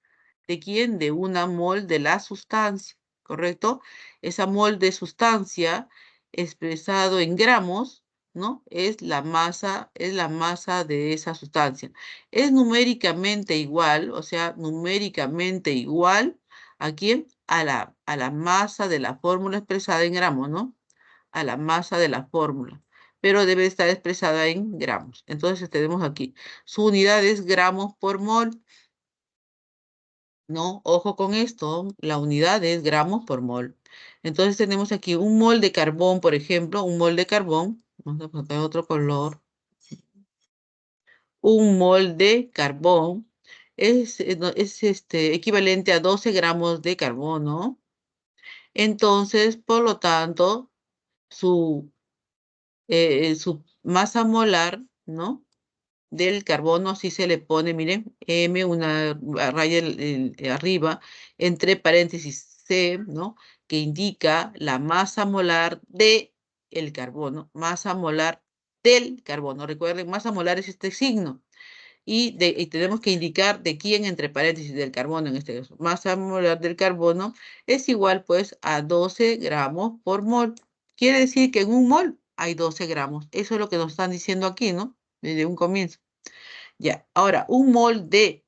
¿De quién? De una mol de la sustancia, ¿correcto? Esa mol de sustancia expresado en gramos, ¿no? Es la masa de esa sustancia. Es numéricamente igual, o sea, numéricamente igual ¿a quién? A la masa de la fórmula expresada en gramos, ¿no? A la masa de la fórmula, pero debe estar expresada en gramos. Entonces tenemos aquí, su unidad es gramos por mol. No, ojo con esto, la unidad es gramos por mol. Entonces tenemos aquí un mol de carbón, por ejemplo, un mol de carbón, vamos a poner otro color, un mol de carbón es equivalente a 12 gramos de carbono. Entonces, por lo tanto, su, su masa molar, ¿no? Del carbono, así se le pone, miren, M, una raya arriba, entre paréntesis C, ¿no? Que indica la masa molar de el carbono, masa molar del carbono. Recuerden, masa molar es este signo. Y tenemos que indicar de quién entre paréntesis del carbono en este caso. Masa molar del carbono es igual pues a 12 gramos por mol. Quiere decir que en un mol hay 12 gramos. Eso es lo que nos están diciendo aquí, ¿no? Desde un comienzo. Ya, ahora, un mol de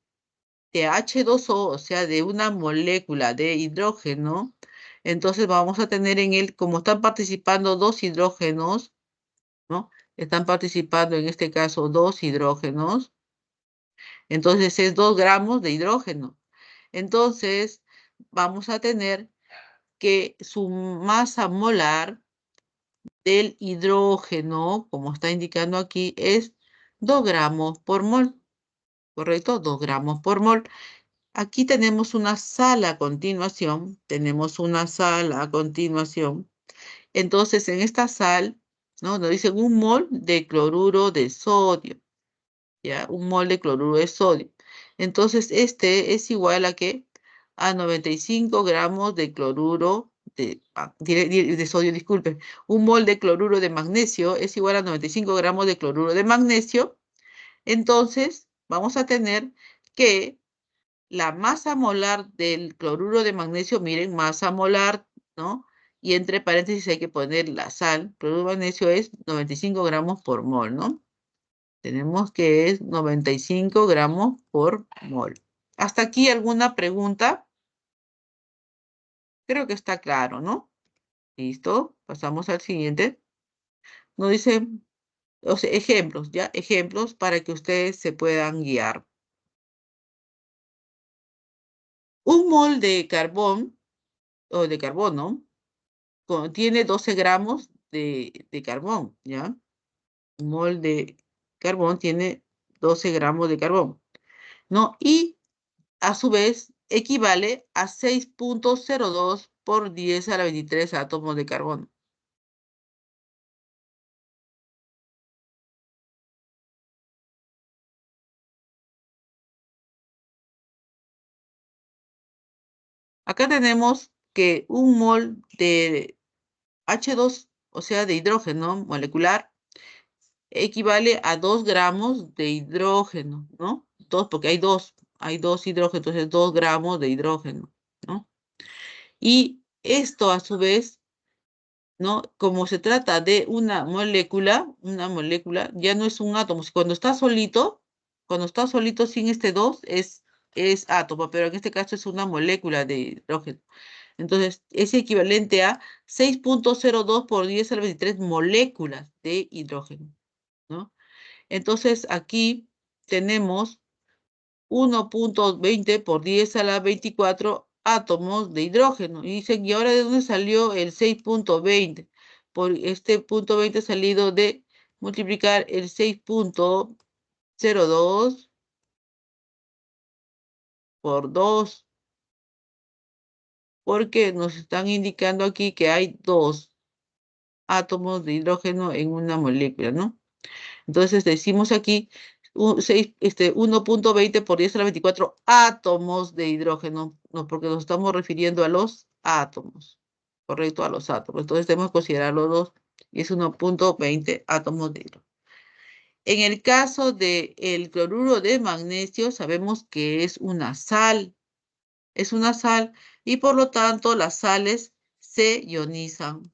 H2O, o sea, de una molécula de hidrógeno, entonces vamos a tener en él, como están participando dos hidrógenos, ¿no? Están participando en este caso dos hidrógenos, entonces es 2 gramos de hidrógeno. Entonces, vamos a tener que su masa molar del hidrógeno, como está indicando aquí, es 2 gramos por mol, ¿correcto? 2 gramos por mol. Aquí tenemos una sal a continuación, Entonces, en esta sal, ¿no? Nos dicen un mol de cloruro de sodio, ¿ya? Un mol de cloruro de sodio. Entonces, este es igual a ¿qué? A 95 gramos de cloruro de sodio, disculpen. Un mol de cloruro de magnesio es igual a 95 gramos de cloruro de magnesio. Entonces, vamos a tener que la masa molar del cloruro de magnesio, miren, masa molar, ¿no? Y entre paréntesis hay que poner la sal. Cloruro de magnesio es 95 gramos por mol, ¿no? Tenemos que es 95 gramos por mol. ¿Hasta aquí alguna pregunta? Creo que está claro, ¿no? Listo, pasamos al siguiente. Nos dice, o sea, ejemplos, ¿ya? Ejemplos para que ustedes se puedan guiar. Un mol de carbón o de carbono contiene 12 gramos de carbón, ¿ya? Un mol de carbón tiene 12 gramos de carbón, ¿no? Y a su vez equivale a 6.02 por 10 a la 23 átomos de carbono. Acá tenemos que un mol de H2, o sea, de hidrógeno molecular, equivale a 2 gramos de hidrógeno, ¿no? Porque hay dos hidrógenos, entonces 2 gramos de hidrógeno, ¿no? Y esto a su vez, ¿no? Como se trata de una molécula ya no es un átomo. Cuando está solito sin este 2 es átomo, pero en este caso es una molécula de hidrógeno. Entonces, es equivalente a 6.02 por 10 a la 23 moléculas de hidrógeno. ¿no? Entonces, aquí tenemos 1.20 por 10 a la 24 átomos de hidrógeno. Y dicen, ¿y ahora de dónde salió el 6.20? Por este punto 20 salido de multiplicar el 6.02 por 2, porque nos están indicando aquí que hay 2 átomos de hidrógeno en una molécula, ¿no? Entonces decimos aquí 1.20 por 10 a la 24 átomos de hidrógeno, no, porque nos estamos refiriendo a los átomos, correcto, a los átomos. Entonces tenemos que considerar los dos y es 1.20 átomos de hidrógeno. En el caso del cloruro de magnesio, sabemos que es una sal y por lo tanto las sales se ionizan.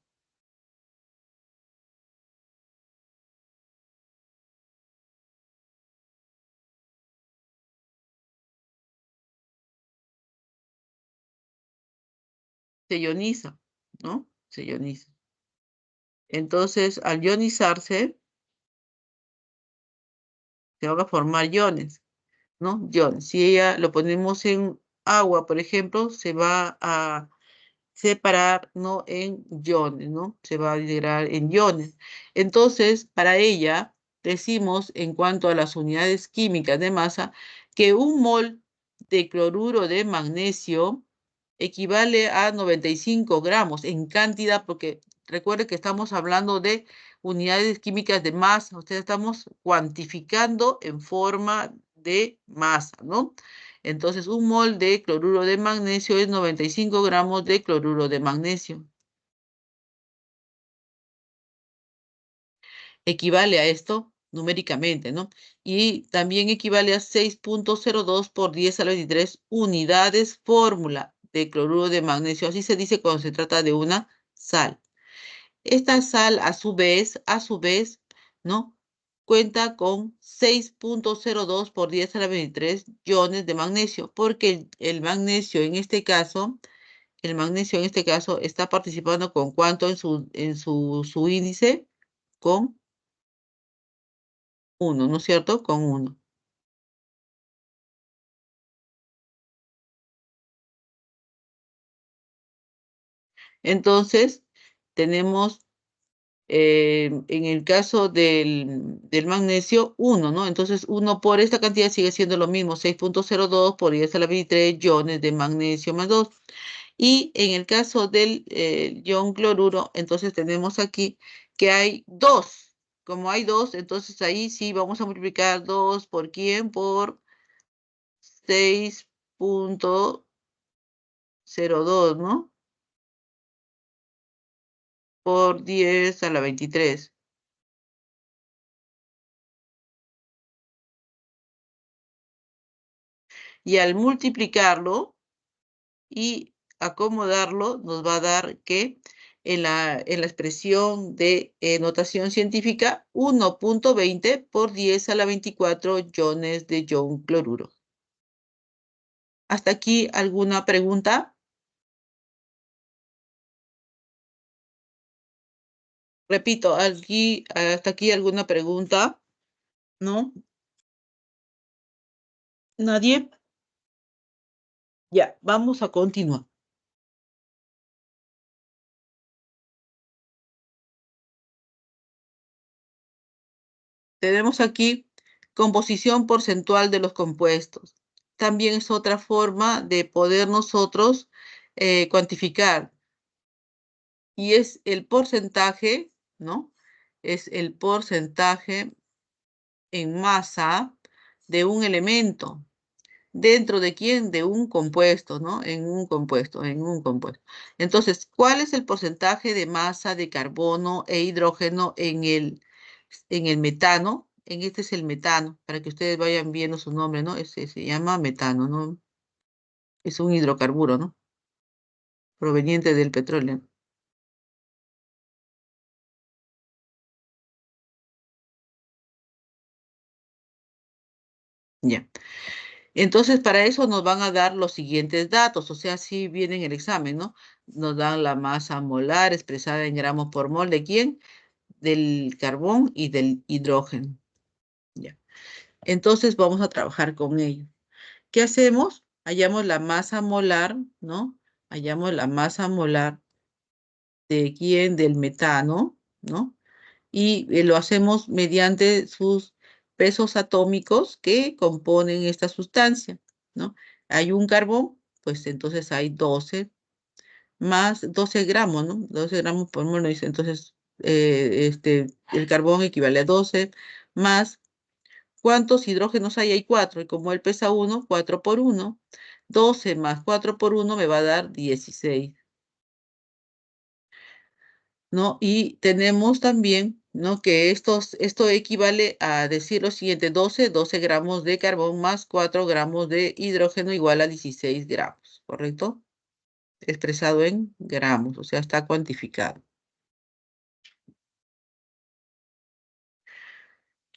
Se ioniza, ¿no? Se ioniza. Entonces, al ionizarse, se van a formar iones, ¿no? Iones. Si ella lo ponemos en agua, por ejemplo, se va a separar, ¿no? En iones, ¿no? Se va a integrar en iones. Entonces, para ella, decimos, en cuanto a las unidades químicas de masa, que un mol de cloruro de magnesio equivale a 95 gramos en cantidad, porque recuerde que estamos hablando de unidades químicas de masa, o sea, estamos cuantificando en forma de masa, ¿no? Entonces, un mol de cloruro de magnesio es 95 gramos de cloruro de magnesio. Equivale a esto numéricamente, ¿no? Y también equivale a 6.02 por 10 a la 23 unidades fórmula de cloruro de magnesio. Así se dice cuando se trata de una sal. Esta sal, a su vez, ¿no? Cuenta con 6.02 por 10 a la 23 iones de magnesio, porque el magnesio en este caso está participando con cuánto en su índice, con 1, ¿no es cierto? Con 1. Entonces, tenemos en el caso del magnesio, 1, ¿no? Entonces, 1 por esta cantidad sigue siendo lo mismo, 6.02 por 10 a la 23 iones de magnesio más 2. Y en el caso del ion cloruro, entonces tenemos aquí que hay 2. Como hay 2, entonces ahí sí vamos a multiplicar 2 por quién, por 6.02, ¿no? Por 10 a la 23. Y al multiplicarlo y acomodarlo, nos va a dar que en la expresión de notación científica, 1.20 por 10 a la 24 iones de ion cloruro. ¿Hasta aquí alguna pregunta? Repito, aquí, hasta aquí alguna pregunta, ¿no? ¿Nadie? Ya, vamos a continuar. Tenemos aquí composición porcentual de los compuestos. También es otra forma de poder nosotros cuantificar. Y es el porcentaje, ¿no? Es el porcentaje en masa de un elemento. ¿Dentro de quién? De un compuesto, ¿no? En un compuesto. Entonces, ¿cuál es el porcentaje de masa de carbono e hidrógeno en el metano? En este es el metano, para que ustedes vayan viendo su nombre, ¿no? Se llama metano, ¿no? Es un hidrocarburo, ¿no? Proveniente del petróleo. Ya. Entonces, para eso nos van a dar los siguientes datos, o sea, si viene en el examen, ¿no? Nos dan la masa molar expresada en gramos por mol, ¿de quién? del carbón y del hidrógeno. Ya. Entonces vamos a trabajar con ello. ¿Qué hacemos? Hallamos la masa molar, ¿no? Hallamos la masa molar de quién, del metano, ¿no? Y lo hacemos mediante sus pesos atómicos que componen esta sustancia, ¿no? Hay un carbón, pues entonces hay 12 más 12 gramos, ¿no? 12 gramos por mono, dice, entonces el carbón equivale a 12 más, ¿cuántos hidrógenos hay? Hay 4, y como él pesa 1, 4 por 1, 12 más 4 por 1 me va a dar 16. ¿No? Y tenemos también, ¿no? Que esto equivale a decir lo siguiente: 12 gramos de carbón más 4 gramos de hidrógeno igual a 16 gramos, ¿correcto? Expresado en gramos, o sea, está cuantificado.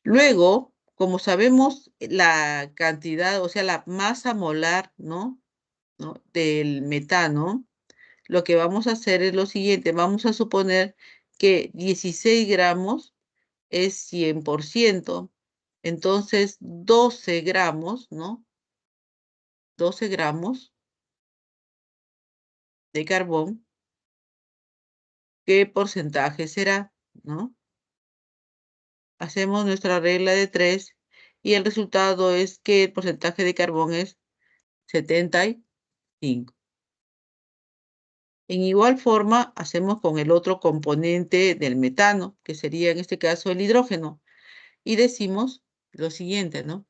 Luego, como sabemos la cantidad, o sea, la masa molar, ¿no? Del metano, lo que vamos a hacer es lo siguiente: vamos a suponer que 16 gramos es 100%. Entonces, 12 gramos, ¿no? 12 gramos de carbón, ¿qué porcentaje será? ¿No? Hacemos nuestra regla de 3 y el resultado es que el porcentaje de carbón es 75. En igual forma, hacemos con el otro componente del metano, que sería en este caso el hidrógeno, y decimos lo siguiente, ¿no?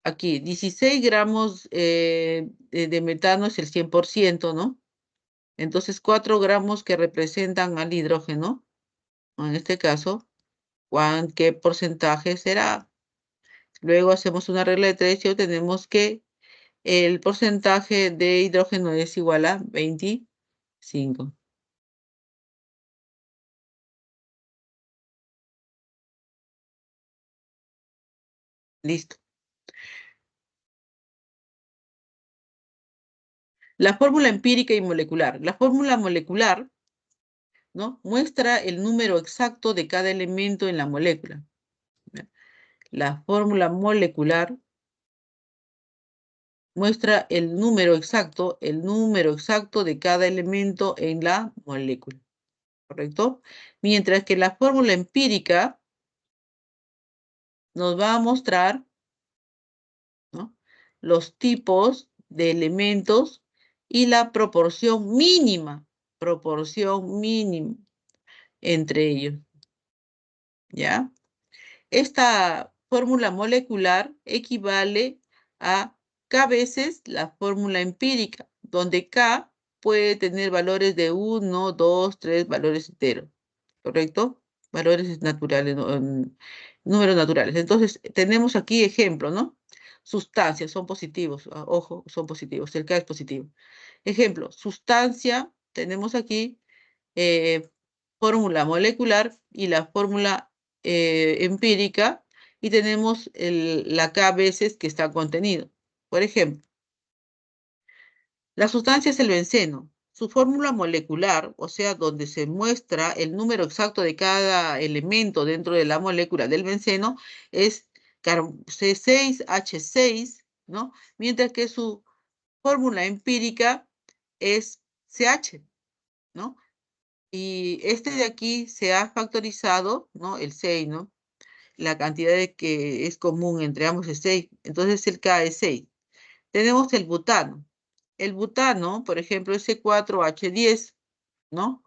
Aquí, 16 gramos de metano es el 100%, ¿no? Entonces, 4 gramos que representan al hidrógeno, ¿no? En este caso, ¿qué porcentaje será? Luego hacemos una regla de 3 y obtenemos que el porcentaje de hidrógeno es igual a 25. Listo. La fórmula empírica y molecular. La fórmula molecular, ¿no? Muestra el número exacto de cada elemento en la molécula. La fórmula molecular muestra el número exacto de cada elemento en la molécula, ¿correcto? Mientras que la fórmula empírica nos va a mostrar, ¿no? Los tipos de elementos y la proporción mínima entre ellos, ¿ya? Esta fórmula molecular equivale a K veces la fórmula empírica, donde K puede tener valores de 1, 2, 3 valores enteros, ¿correcto? Valores naturales, números naturales. Entonces, tenemos aquí ejemplo, ¿no? Sustancias son positivos, ojo, son positivos, el K es positivo. Ejemplo, sustancia, tenemos aquí eh, fórmula molecular y la fórmula empírica, y tenemos la K veces que está contenido. Por ejemplo, la sustancia es el benceno. Su fórmula molecular, o sea, donde se muestra el número exacto de cada elemento dentro de la molécula del benceno, es C6H6, ¿no? Mientras que su fórmula empírica es CH, ¿no? Y este de aquí se ha factorizado, ¿no? El 6, ¿no? La cantidad de que es común entre ambos es 6. Entonces el K es 6. Tenemos el butano. El butano, por ejemplo, es C4H10, ¿no?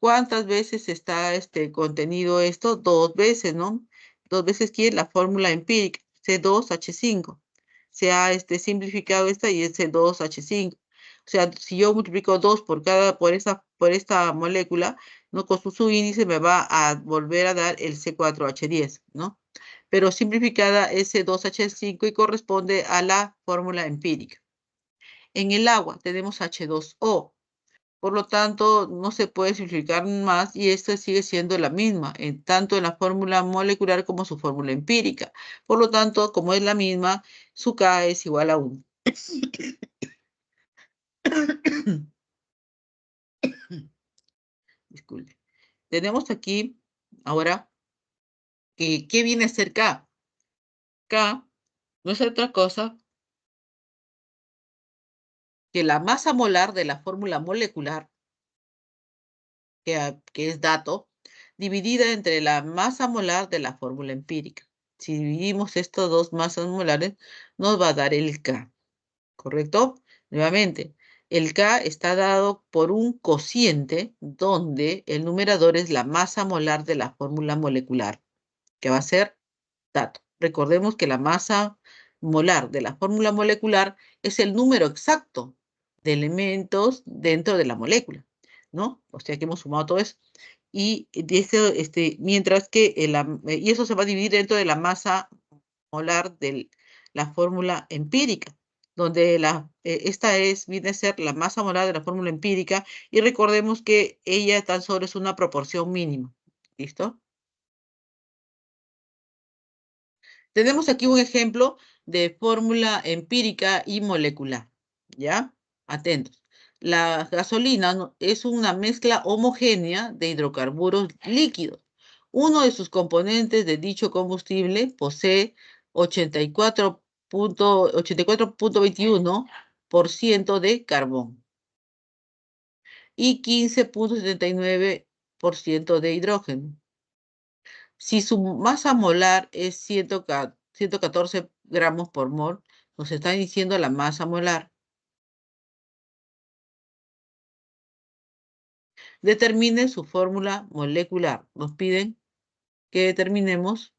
¿Cuántas veces está contenido esto? 2 veces, ¿no? 2 veces ¿quién? La fórmula empírica, C2H5. Se ha simplificado esta y es C2H5. O sea, si yo multiplico 2 por esta molécula, ¿no? Con su índice me va a volver a dar el C4H10, ¿no? Pero simplificada es C2H5 y corresponde a la fórmula empírica. En el agua tenemos H2O. Por lo tanto, no se puede simplificar más y esta sigue siendo la misma, tanto en la fórmula molecular como su fórmula empírica. Por lo tanto, como es la misma, su K es igual a 1. tenemos aquí ahora ¿qué viene a ser K? K no es otra cosa que la masa molar de la fórmula molecular, que es dato, dividida entre la masa molar de la fórmula empírica. Si dividimos estas dos masas molares, nos va a dar el K, ¿correcto? Nuevamente, el K está dado por un cociente donde el numerador es la masa molar de la fórmula molecular, que va a ser dato. Recordemos que la masa molar de la fórmula molecular es el número exacto de elementos dentro de la molécula, ¿no? O sea que hemos sumado todo eso. Y mientras que y eso se va a dividir dentro de la masa molar de la fórmula empírica, donde viene a ser la masa molar de la fórmula empírica, y recordemos que ella tan solo es una proporción mínima. ¿Listo? Tenemos aquí un ejemplo de fórmula empírica y molecular, ¿ya? Atentos. La gasolina es una mezcla homogénea de hidrocarburos líquidos. Uno de sus componentes de dicho combustible posee 84,21% de carbón y 15,79% de hidrógeno. Si su masa molar es 114 gramos por mol, nos está diciendo la masa molar. Determine su fórmula molecular. Nos piden que determinemos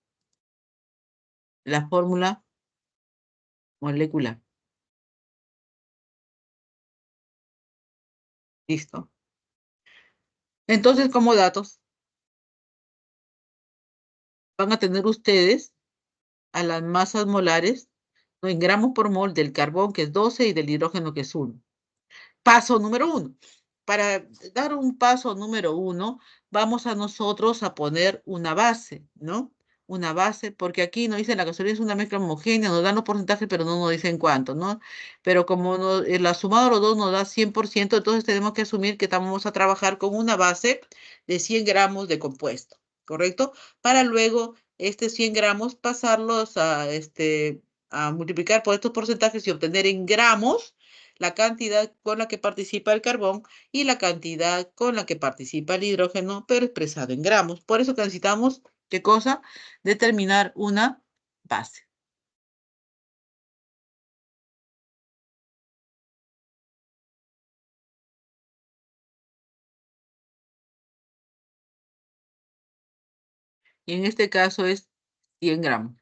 la fórmula molecular. Listo. Entonces, como datos, van a tener ustedes a las masas molares, ¿no?, en gramos por mol del carbón, que es 12, y del hidrógeno, que es 1. Paso número 1. Para dar un paso número 1, vamos a nosotros a poner una base, ¿no? Una base, porque aquí nos dice la gasolina es una mezcla homogénea, nos dan los porcentajes, pero no nos dicen cuánto, ¿no? Pero como la sumado de los dos nos da 100%, entonces tenemos que asumir que vamos a trabajar con una base de 100 gramos de compuesto, ¿correcto? Para luego 100 gramos pasarlos a multiplicar por estos porcentajes y obtener en gramos la cantidad con la que participa el carbón y la cantidad con la que participa el hidrógeno, pero expresado en gramos. Por eso que necesitamos, ¿qué cosa? Determinar una base. Y en este caso es 100 gramos,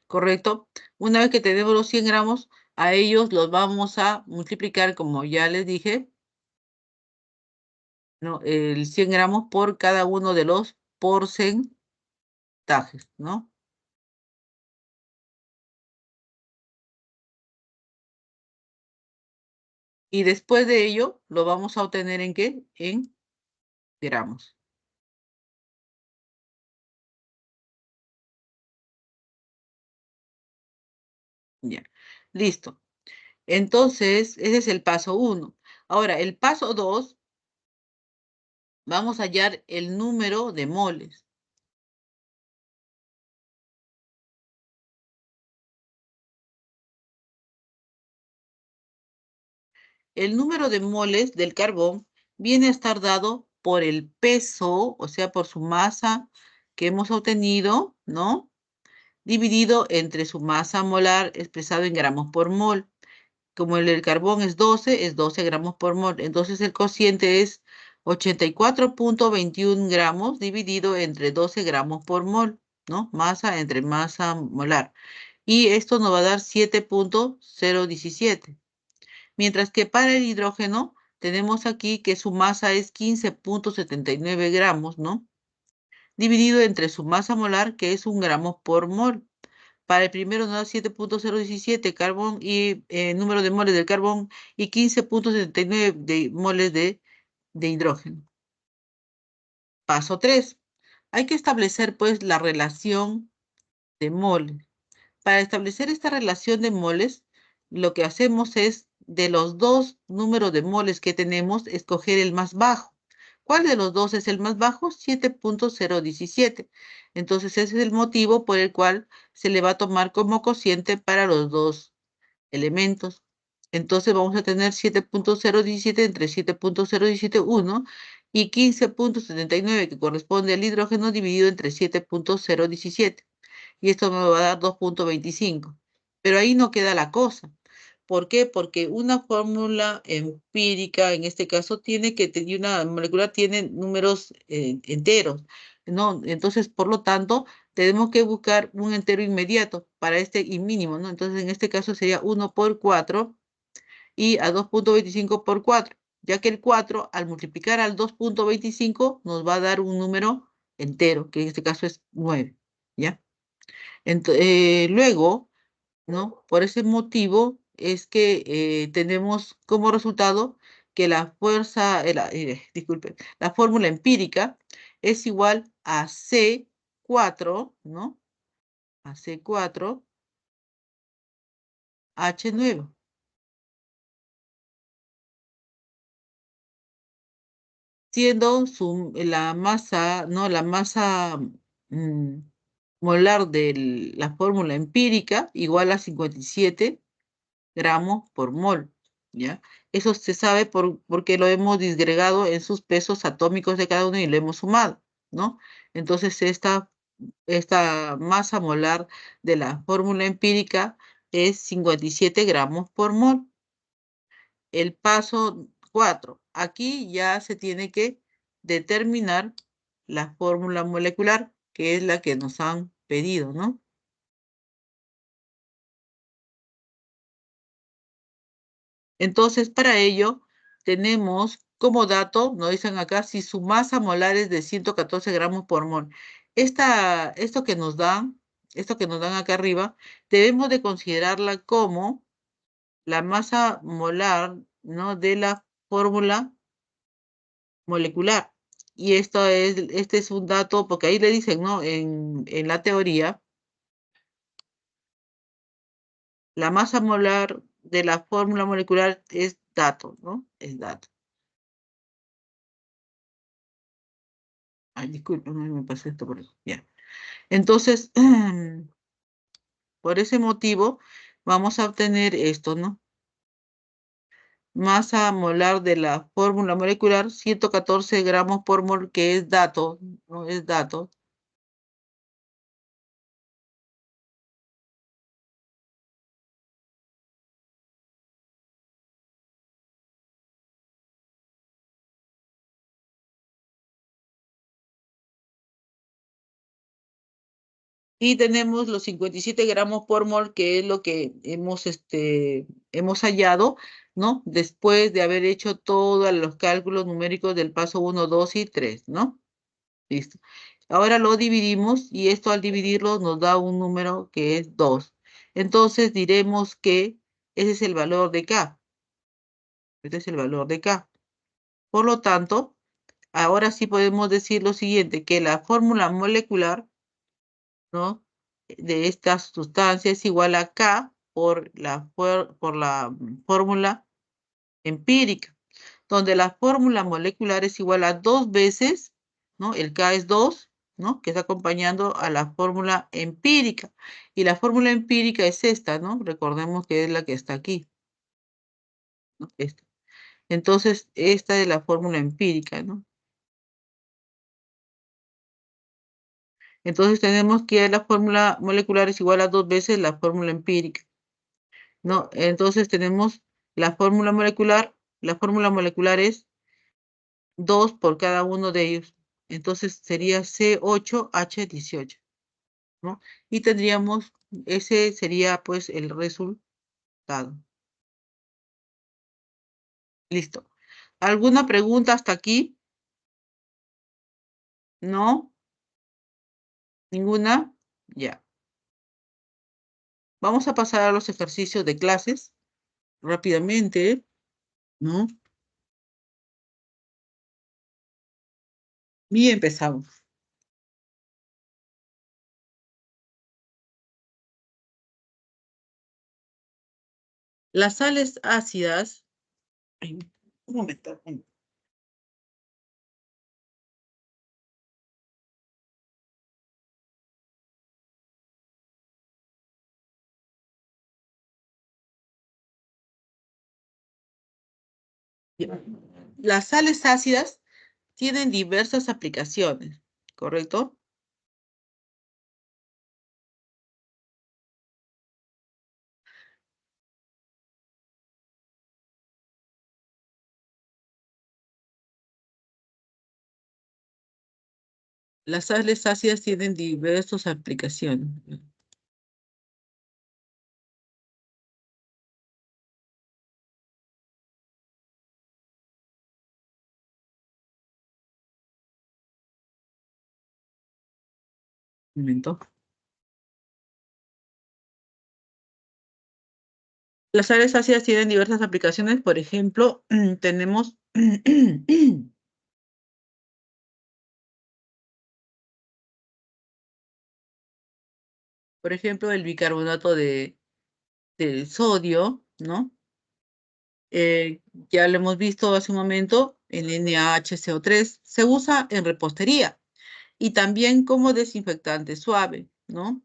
¿correcto? Una vez que tenemos los 100 gramos, a ellos los vamos a multiplicar, como ya les dije, ¿no?, el 100 gramos por cada uno de los porcentajes, ¿no? Y después de ello, lo vamos a obtener ¿en qué? En gramos. Ya, listo. Entonces, ese es el paso 1. Ahora, el paso 2, vamos a hallar el número de moles. El número de moles del carbón viene a estar dado por el peso, o sea, por su masa que hemos obtenido, ¿no? Dividido entre su masa molar expresado en gramos por mol. Como el del carbón es 12 gramos por mol. Entonces el cociente es 84,21 gramos dividido entre 12 gramos por mol, ¿no? Masa entre masa molar. Y esto nos va a dar 7,017. Mientras que para el hidrógeno tenemos aquí que su masa es 15,79 gramos, ¿no? Dividido entre su masa molar, que es 1 gramo por mol. Para el primero nos da 7,017 carbón y número de moles del carbón y 15,79 de moles de hidrógeno. Paso 3. Hay que establecer pues la relación de moles. Para establecer esta relación de moles, lo que hacemos es, de los dos números de moles que tenemos, escoger el más bajo. ¿Cuál de los dos es el más bajo? 7.017. Entonces, ese es el motivo por el cual se le va a tomar como cociente para los dos elementos. Entonces, vamos a tener 7.017 entre 7.0171 y 15.79, que corresponde al hidrógeno dividido entre 7.017. Y esto me va a dar 2.25. Pero ahí no queda la cosa. ¿Por qué? Porque una fórmula empírica, en este caso, tiene que tener una molecular tiene números enteros, ¿no? Entonces, por lo tanto, tenemos que buscar un entero inmediato para este y mínimo, ¿no? Entonces, en este caso sería 1 por 4 y a 2.25 por 4, ya que el 4 al multiplicar al 2.25 nos va a dar un número entero, que en este caso es 9, ¿ya? Luego, ¿no? Por ese motivo es que tenemos como resultado que la fuerza, disculpe, la fórmula empírica es igual a C4, ¿no? A C4 H9, siendo la masa, ¿no? La masa mm, molar de la fórmula empírica igual a 57 gramos por mol, ¿ya? Eso se sabe porque lo hemos disgregado en sus pesos atómicos de cada uno y lo hemos sumado, ¿no? Entonces, esta masa molar de la fórmula empírica es 57 gramos por mol. El paso 4. Aquí ya se tiene que determinar la fórmula molecular, que es la que nos han pedido, ¿no? Entonces, para ello, tenemos como dato, nos dicen acá, si su masa molar es de 114 gramos por mol. Esto que nos dan, esto que nos dan acá arriba, debemos de considerarla como la masa molar, ¿no? De la fórmula molecular. Y este es un dato, porque ahí le dicen, ¿no? En la teoría, la masa molar de la fórmula molecular es dato, ¿no? Es dato. Ay, disculpe, no me pasé esto por eso. Ya. Entonces, por ese motivo, vamos a obtener esto, ¿no? Masa molar de la fórmula molecular, 114 gramos por mol, que es dato, ¿no? Es dato. Y tenemos los 57 gramos por mol, que es lo que hemos hallado, ¿no? Después de haber hecho todos los cálculos numéricos del paso 1, 2 y 3, ¿no? Listo. Ahora lo dividimos y esto al dividirlo nos da un número que es 2. Entonces diremos que ese es el valor de K. Este es el valor de K. Por lo tanto, ahora sí podemos decir lo siguiente, que la fórmula molecular, ¿no? De esta sustancia es igual a K por la fórmula empírica, donde la fórmula molecular es igual a 2 veces, ¿no? El K es 2, ¿no? Que está acompañando a la fórmula empírica. Y la fórmula empírica es esta, ¿no? Recordemos que es la que está aquí, ¿no? Esta. Entonces, esta es la fórmula empírica, ¿no? Entonces tenemos que la fórmula molecular es igual a 2 veces la fórmula empírica, ¿no? Entonces tenemos la fórmula molecular es 2 por cada uno de ellos. Entonces sería C8H18, ¿no? Y tendríamos, ese sería pues el resultado. Listo. ¿Alguna pregunta hasta aquí? ¿No? ¿Ninguna? Ya. Vamos a pasar a los ejercicios de clases rápidamente, ¿no? Y empezamos. Las sales ácidas, ay, un momento, Ya. Las sales ácidas tienen diversas aplicaciones, ¿correcto? Las sales ácidas tienen diversas aplicaciones. Un momento. Las sales ácidas tienen diversas aplicaciones. Por ejemplo, tenemos, por ejemplo, el bicarbonato de sodio, ¿no? Ya lo hemos visto hace un momento, el NaHCO3 se usa en repostería y también como desinfectante suave, ¿no?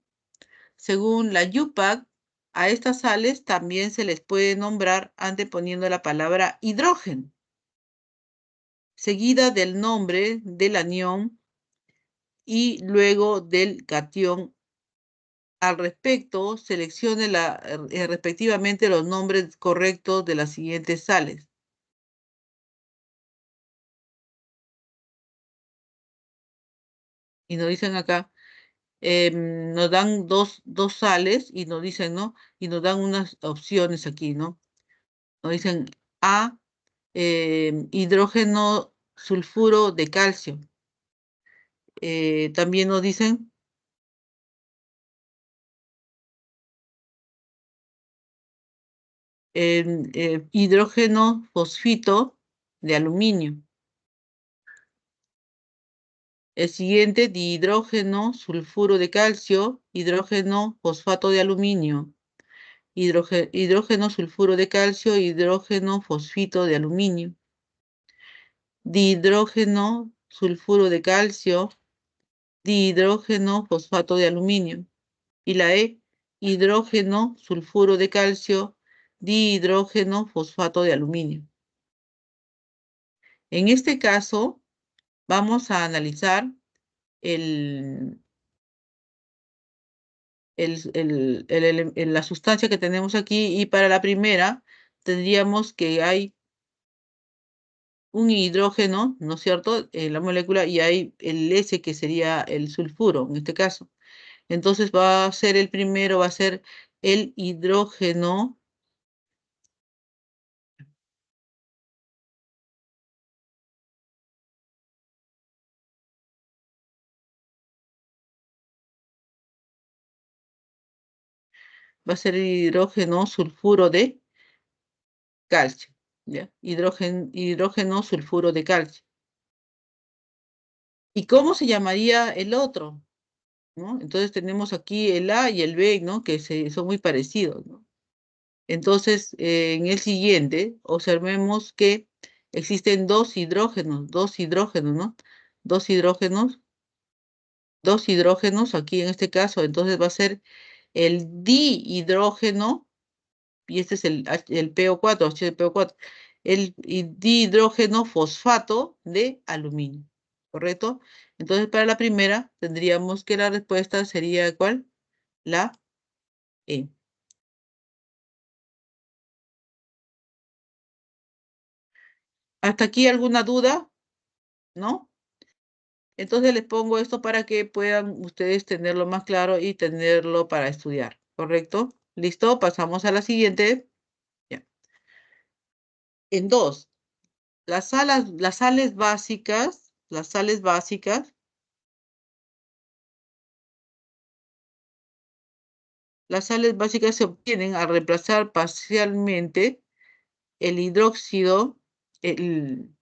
Según la UPAC, a estas sales también se les puede nombrar anteponiendo la palabra hidrógeno, seguida del nombre del anión y luego del catión. Al respecto, seleccione respectivamente los nombres correctos de las siguientes sales. Y nos dicen acá, nos dan dos sales y nos dicen, ¿no? Y nos dan unas opciones aquí, ¿no? Nos dicen A, hidrógeno sulfuro de calcio. También nos dicen hidrógeno fosfito de aluminio. El siguiente, dihidrógeno sulfuro de calcio, hidrógeno fosfato de aluminio. Hidrógeno sulfuro de calcio, hidrógeno fosfito de aluminio. Dihidrógeno sulfuro de calcio, dihidrógeno fosfato de aluminio. Y la E, hidrógeno sulfuro de calcio, dihidrógeno fosfato de aluminio. En este caso, vamos a analizar el, la sustancia que tenemos aquí y para la primera tendríamos que hay un hidrógeno, ¿no es cierto?, en la molécula y hay el S que sería el sulfuro en este caso. Entonces va a ser el primero, va a ser el hidrógeno. Va a ser el hidrógeno sulfuro de calcio, ¿ya? Hidrógeno sulfuro de calcio. ¿Y cómo se llamaría el otro? ¿No? Entonces tenemos aquí el A y el B, ¿no? Que son muy parecidos, ¿no? Entonces, en el siguiente, observemos que existen dos hidrógenos, ¿no? Dos hidrógenos, dos hidrógenos aquí en este caso, entonces va a ser el dihidrógeno, y este es el PO4, HCPO4, el dihidrógeno fosfato de aluminio, ¿correcto? Entonces, para la primera, tendríamos que la respuesta sería ¿cuál? La E. ¿Hasta aquí alguna duda? ¿No? Entonces les pongo esto para que puedan ustedes tenerlo más claro y tenerlo para estudiar, ¿correcto? ¿Listo? Pasamos a la siguiente. Ya. En dos, las sales básicas, las sales básicas se obtienen al reemplazar parcialmente el hidróxido, el,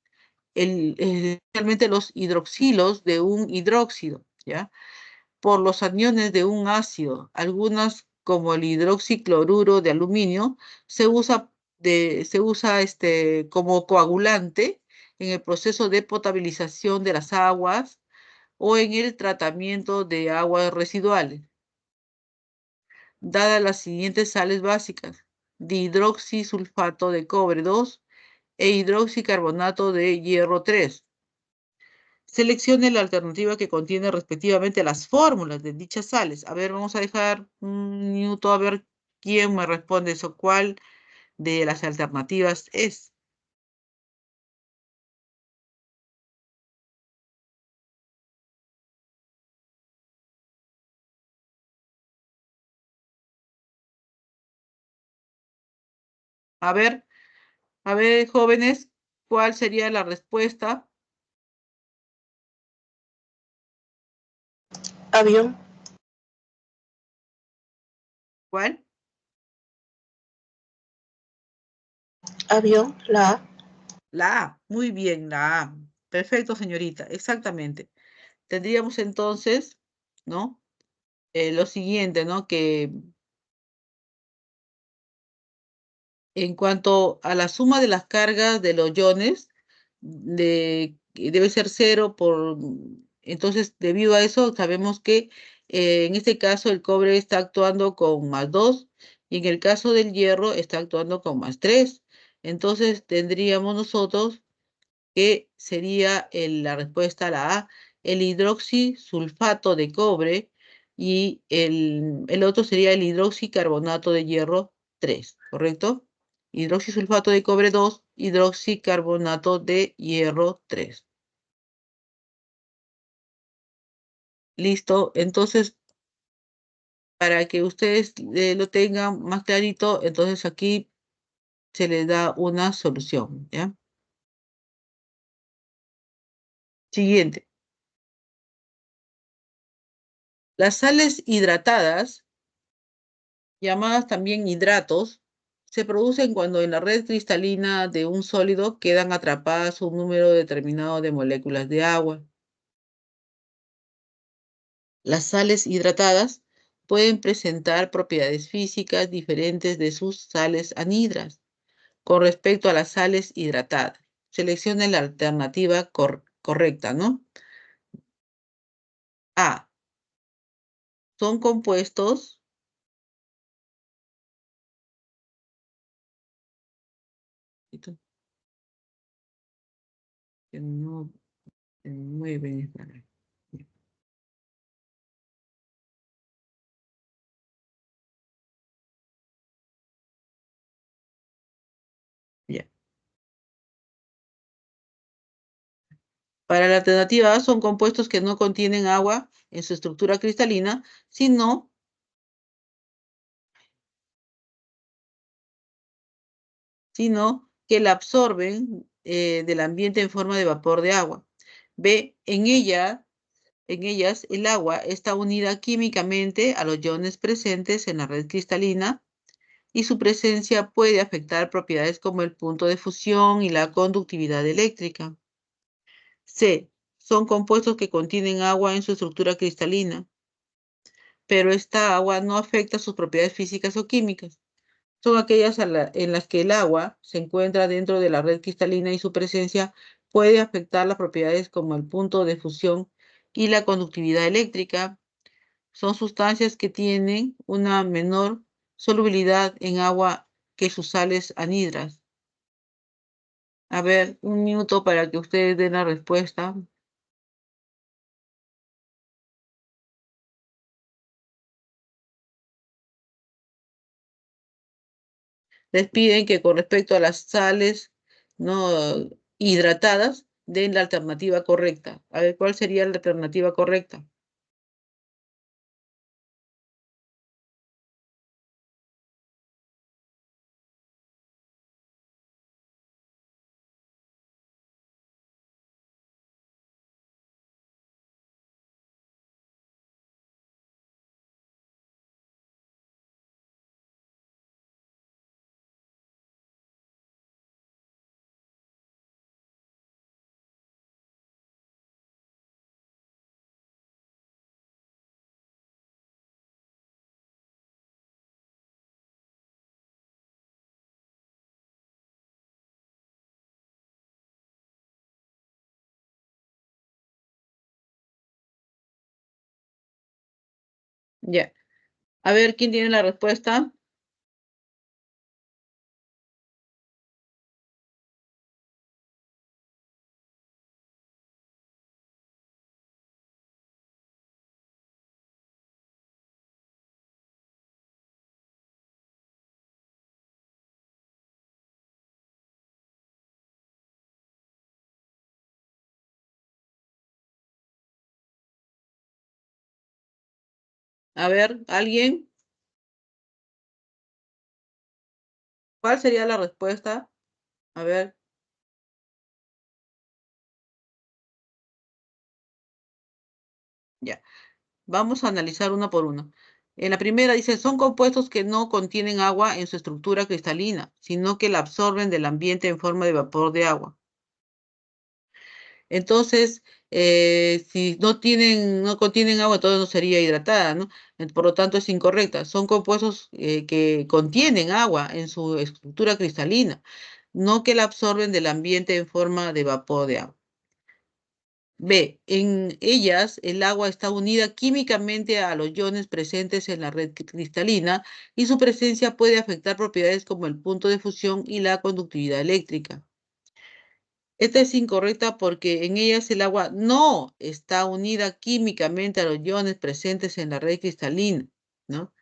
especialmente los hidroxilos de un hidróxido, ¿ya? Por los aniones de un ácido. Algunas, como el hidroxicloruro de aluminio, se usa como coagulante en el proceso de potabilización de las aguas o en el tratamiento de aguas residuales. Dadas las siguientes sales básicas: dihidroxisulfato de cobre 2, e hidroxicarbonato de hierro 3. Seleccione la alternativa que contiene respectivamente las fórmulas de dichas sales. A ver, vamos a dejar un minuto a ver quién me responde eso. ¿Cuál de las alternativas es? A ver, jóvenes, ¿cuál sería la respuesta? Avión, ¿Cuál? avión, la A. La A. Muy bien, la A. Perfecto, señorita. Exactamente. Tendríamos entonces, ¿no? Lo siguiente, ¿no? Que en cuanto a la suma de las cargas de los iones, debe ser cero entonces, debido a eso, sabemos que en este caso el cobre está actuando con +2 y en el caso del hierro está actuando con +3. Entonces, tendríamos nosotros que sería la respuesta a la A, el hidroxisulfato de cobre y el otro sería el hidroxicarbonato de hierro 3, ¿correcto? Hidroxisulfato de cobre 2, hidroxicarbonato de hierro 3. Listo, entonces para que ustedes lo tengan más clarito, entonces aquí se les da una solución, ¿ya? Siguiente. Las sales hidratadas, llamadas también hidratos, se producen cuando en la red cristalina de un sólido quedan atrapadas un número determinado de moléculas de agua. Las sales hidratadas pueden presentar propiedades físicas diferentes de sus sales anhidras con respecto a las sales hidratadas. Seleccione la alternativa correcta, ¿no? A. Son compuestos que no se mueven. Ya. Para la alternativa A son compuestos que no contienen agua en su estructura cristalina, sino, sino que la absorben del ambiente en forma de vapor de agua. B. En ellas el agua está unida químicamente a los iones presentes en la red cristalina y su presencia puede afectar propiedades como el punto de fusión y la conductividad eléctrica. C. Son compuestos que contienen agua en su estructura cristalina, pero esta agua no afecta sus propiedades físicas o químicas. Son aquellas en las que el agua se encuentra dentro de la red cristalina y su presencia puede afectar las propiedades como el punto de fusión y la conductividad eléctrica. Son sustancias que tienen una menor solubilidad en agua que sus sales anhidras. A ver, un minuto para que ustedes den la respuesta. Les piden que con respecto a las sales no hidratadas den la alternativa correcta. A ver, ¿cuál sería la alternativa correcta? Ya. A ver, ¿quién tiene la respuesta? A ver, ¿alguien? ¿Cuál sería la respuesta? A ver. Ya. Vamos a analizar una por una. En la primera dice, son compuestos que no contienen agua en su estructura cristalina, sino que la absorben del ambiente en forma de vapor de agua. Entonces, si no contienen agua, entonces no sería hidratada, ¿no? Por lo tanto, es incorrecta. Son compuestos que contienen agua en su estructura cristalina, no que la absorben del ambiente en forma de vapor de agua. B. En ellas, el agua está unida químicamente a los iones presentes en la red cristalina y su presencia puede afectar propiedades como el punto de fusión y la conductividad eléctrica. Esta es incorrecta porque en ellas el agua no está unida químicamente a los iones presentes en la red cristalina, ¿no?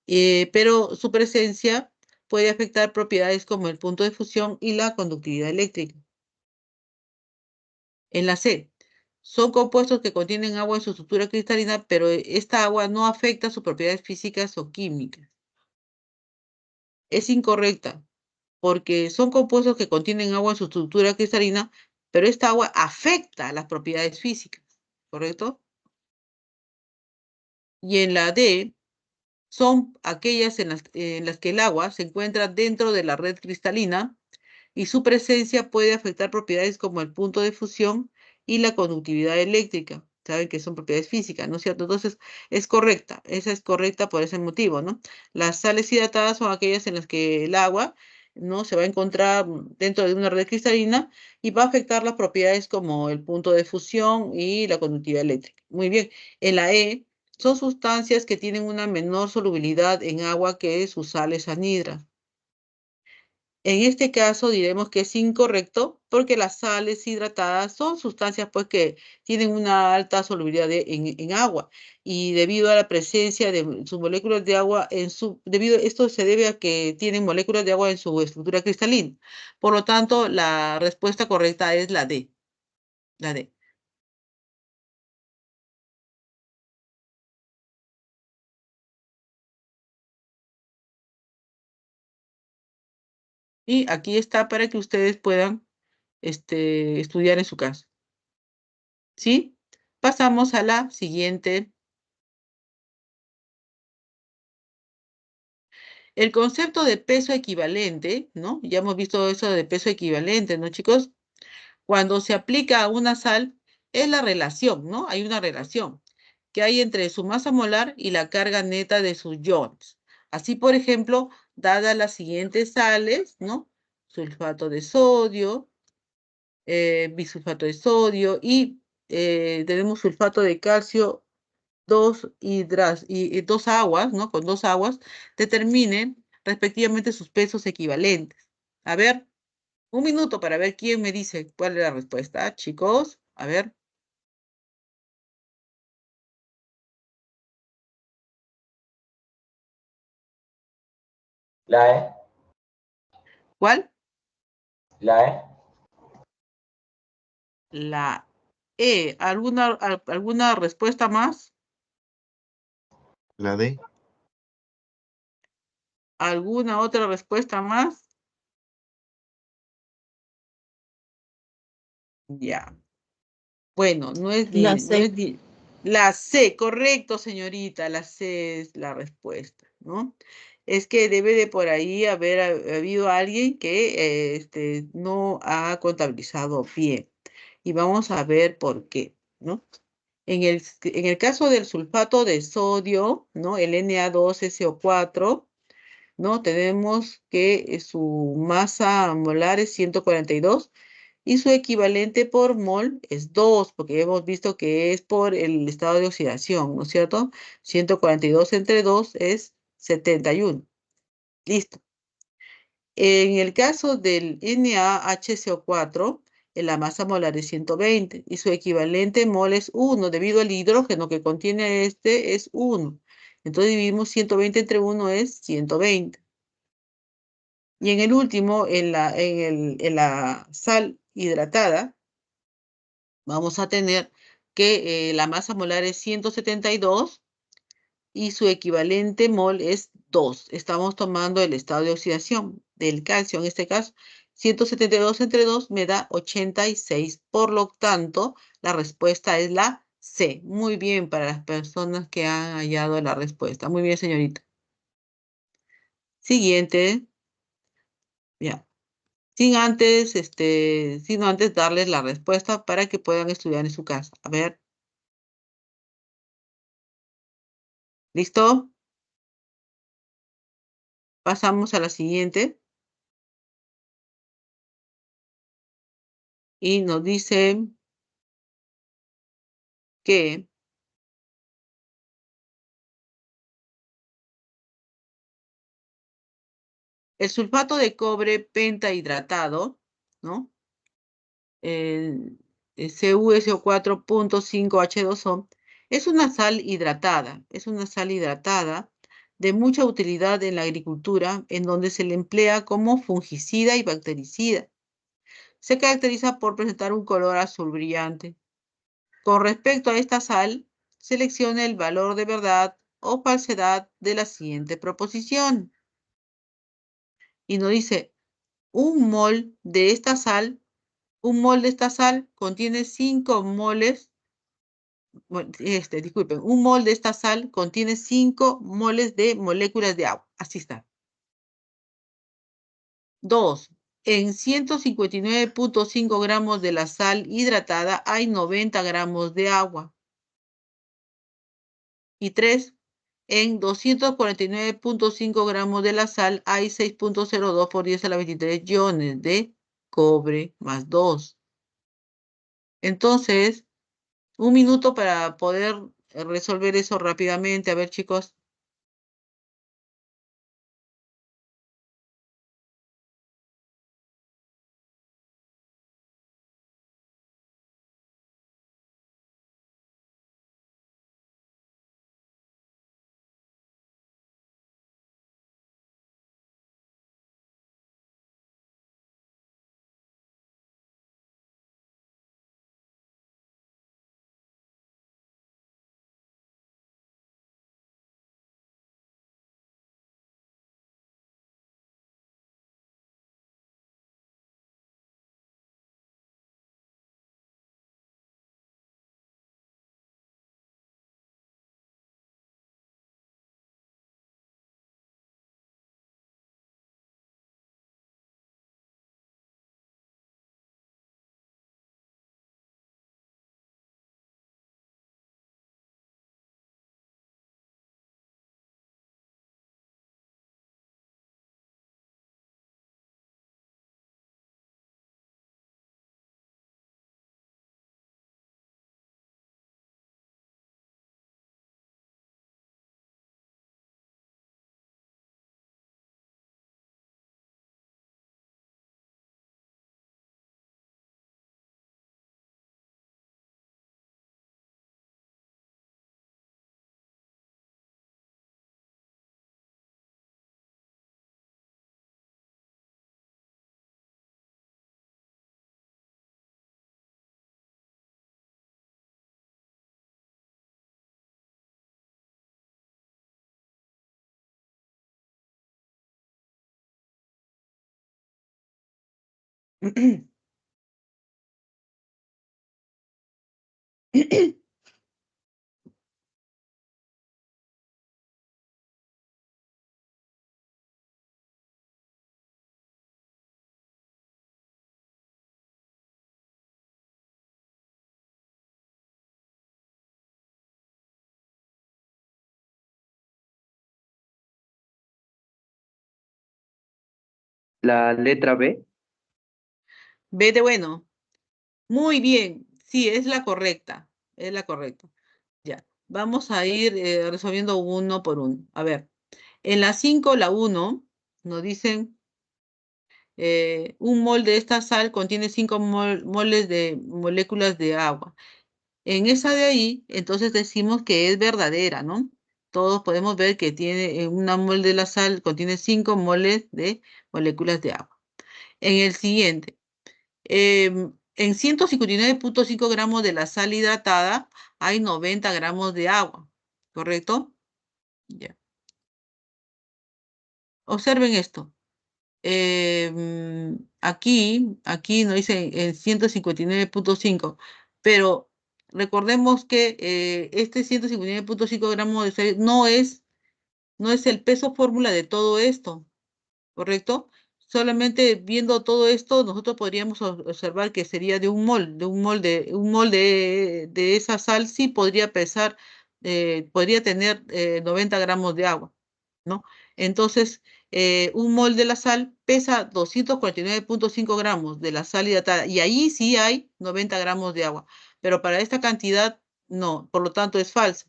Pero su presencia puede afectar propiedades como el punto de fusión y la conductividad eléctrica. En la C, son compuestos que contienen agua en su estructura cristalina, pero esta agua no afecta sus propiedades físicas o químicas. Es incorrecta, porque son compuestos que contienen agua en su estructura cristalina, pero esta agua afecta las propiedades físicas, ¿correcto? Y en la D, son aquellas en las que el agua se encuentra dentro de la red cristalina y su presencia puede afectar propiedades como el punto de fusión y la conductividad eléctrica. Saben que son propiedades físicas, ¿no es cierto? Entonces, es correcta, esa es correcta por ese motivo, ¿no? Las sales hidratadas son aquellas en las que el agua no se va a encontrar dentro de una red cristalina y va a afectar las propiedades como el punto de fusión y la conductividad eléctrica. Muy bien. En la E, son sustancias que tienen una menor solubilidad en agua que sus sales anhidras. En este caso diremos que es incorrecto porque las sales hidratadas son sustancias pues que tienen una alta solubilidad en agua y debido a la presencia de sus moléculas de agua esto se debe a que tienen moléculas de agua en su estructura cristalina. Por lo tanto, la respuesta correcta es la D, la D. Y aquí está para que ustedes puedan estudiar en su casa. ¿Sí? Pasamos a la siguiente. El concepto de peso equivalente, ¿no? Ya hemos visto eso de peso equivalente, ¿no, chicos? Cuando se aplica a una sal, es la relación, ¿no? Hay una relación que hay entre su masa molar y la carga neta de sus iones. Así, por ejemplo, dadas las siguientes sales, ¿no? Sulfato de sodio, bisulfato de sodio y tenemos sulfato de calcio, dos aguas, ¿no? Con dos aguas, determinen respectivamente sus pesos equivalentes. A ver, un minuto para ver quién me dice cuál es la respuesta, chicos. A ver, La E, ¿cuál? la E, La E. ¿Alguna respuesta más? La D. ¿Alguna otra respuesta más? Ya. Bueno, La no C. es la C, correcto, señorita, la C es la respuesta, ¿no? Es que debe de por ahí haber habido alguien que no ha contabilizado bien. Y vamos a ver por qué, ¿no? En el caso del sulfato de sodio, ¿no? El Na2SO4, ¿no? Tenemos que su masa molar es 142 y su equivalente por mol es 2, porque hemos visto que es por el estado de oxidación, ¿no es cierto? 142 entre 2 es 71. Listo. En el caso del NaHCO4, la masa molar es 120 y su equivalente mol es 1, debido al hidrógeno que contiene este es 1. Entonces dividimos 120 entre 1 es 120. Y en el último, en la sal hidratada, vamos a tener que la masa molar es 172 y su equivalente mol es 2. Estamos tomando el estado de oxidación del calcio, en este caso 172 entre 2 me da 86. Por lo tanto, la respuesta es la C. Muy bien para las personas que han hallado la respuesta. Muy bien, señorita. Siguiente. Ya. Sin antes darles la respuesta para que puedan estudiar en su casa. A ver. ¿Listo? Pasamos a la siguiente. Y nos dice que el sulfato de cobre pentahidratado, ¿no? El CuSO4.5H2O, es una sal hidratada de mucha utilidad en la agricultura, en donde se le emplea como fungicida y bactericida. Se caracteriza por presentar un color azul brillante. Con respecto a esta sal, seleccione el valor de verdad o falsedad de la siguiente proposición. Y nos dice, un mol de esta sal contiene 5 moles, disculpen, un mol de esta sal contiene 5 moles de moléculas de agua. Así está. 2. En 159.5 gramos de la sal hidratada hay 90 gramos de agua. Y 3. En 249.5 gramos de la sal hay 6.02 por 10 a la 23 iones de cobre más 2. Entonces, un minuto para poder resolver eso rápidamente. A ver, chicos. La letra B. B de bueno. Muy bien. Sí, es la correcta. Es la correcta. Ya. Vamos a ir resolviendo uno por uno. A ver. En la 5, la 1, nos dicen un mol de esta sal contiene 5 moles de moléculas de agua. En esa de ahí, entonces decimos que es verdadera, ¿no? Todos podemos ver que tiene una mol de la sal, contiene 5 moles de moléculas de agua. En el siguiente, en 159.5 gramos de la sal hidratada hay 90 gramos de agua, ¿correcto? Ya. Observen esto. Aquí nos dice en 159,5, pero recordemos que este 159,5 gramos de sal no es el peso fórmula de todo esto, ¿correcto? Solamente viendo todo esto, nosotros podríamos observar que sería de un mol de esa sal, sí podría pesar, podría tener 90 gramos de agua, ¿no? Entonces, un mol de la sal pesa 249,5 gramos de la sal hidratada y ahí sí hay 90 gramos de agua, pero para esta cantidad no, por lo tanto es falso.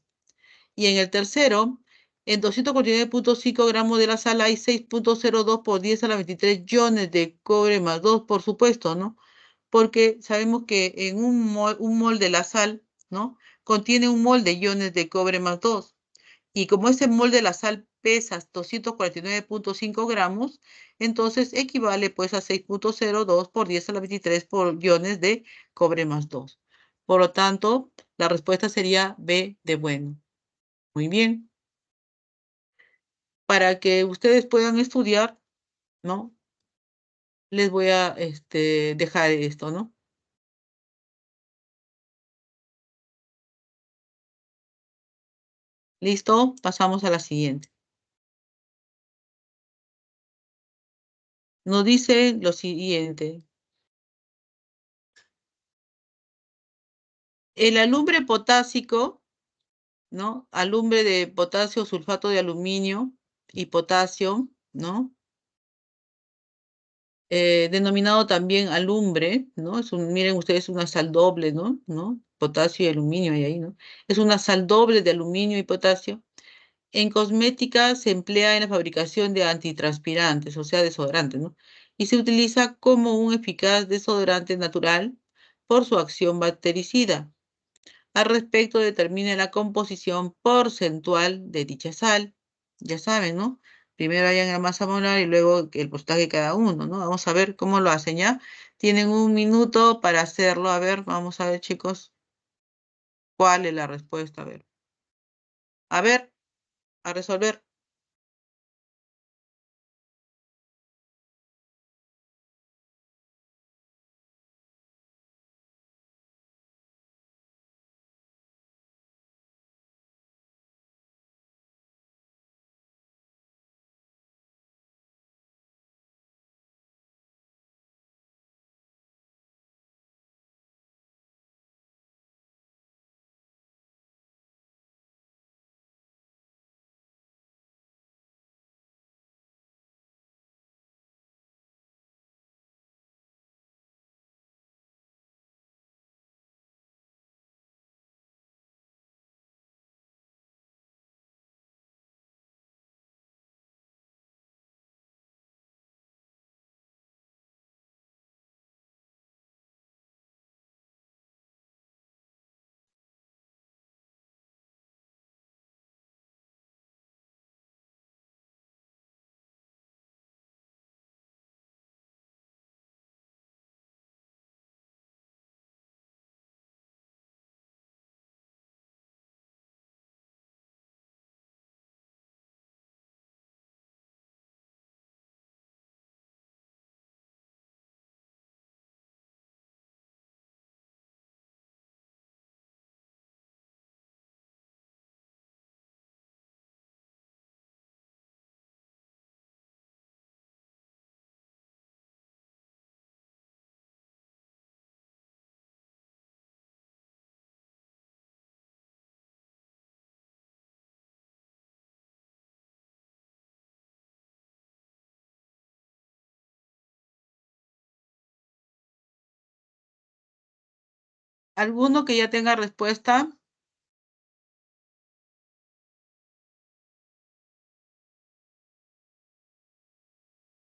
Y en el tercero, en 249,5 gramos de la sal hay 6,02 por 10 a la 23 iones de cobre más 2, por supuesto, ¿no? Porque sabemos que en un mol de la sal, ¿no? Contiene un mol de iones de cobre más 2. Y como ese mol de la sal pesa 249,5 gramos, entonces equivale pues a 6,02 por 10 a la 23 por iones de cobre más 2. Por lo tanto, la respuesta sería B de bueno. Muy bien. Para que ustedes puedan estudiar, ¿no? Les voy a dejar esto, ¿no? ¿Listo? Pasamos a la siguiente. Nos dice lo siguiente. El alumbre potásico, ¿no? Alumbre de potasio, sulfato de aluminio y potasio, ¿no? Denominado también alumbre, ¿no? Miren ustedes, una sal doble, ¿no? ¿No? Potasio y aluminio hay ahí, ¿no? Es una sal doble de aluminio y potasio. En cosmética se emplea en la fabricación de antitranspirantes, o sea, desodorantes, ¿no? Y se utiliza como un eficaz desodorante natural por su acción bactericida. Al respecto, determine la composición porcentual de dicha sal. Ya saben, ¿no? Primero hayan la masa molar y luego el porcentaje de cada uno, ¿no? Vamos a ver cómo lo hacen ya. Tienen un minuto para hacerlo. A ver, vamos a ver, chicos, cuál es la respuesta. A ver, a resolver. ¿Alguno que ya tenga respuesta?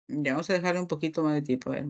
Ya vamos a dejarle un poquito más de tiempo. A ver.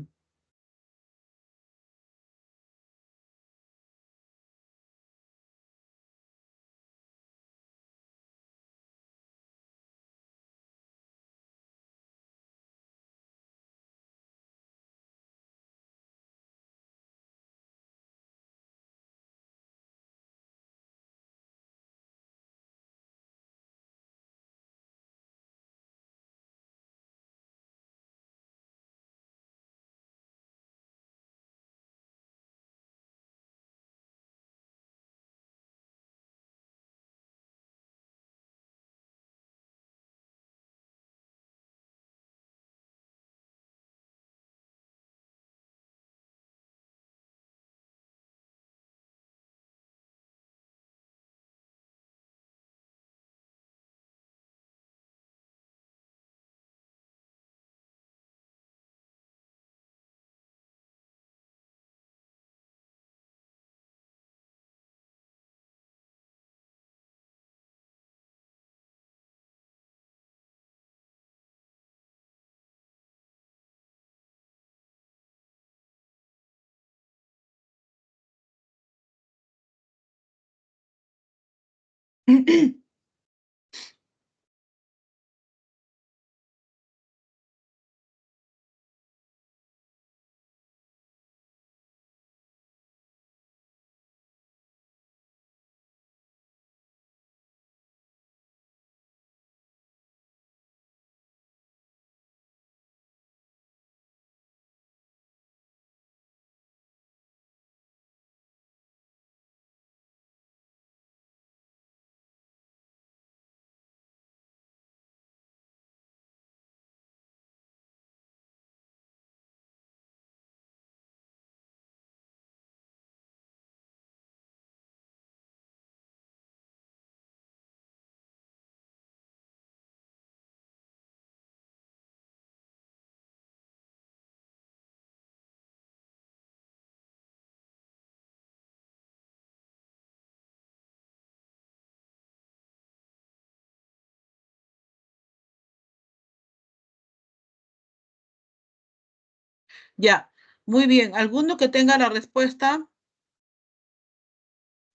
Ya, muy bien. ¿Alguno que tenga la respuesta?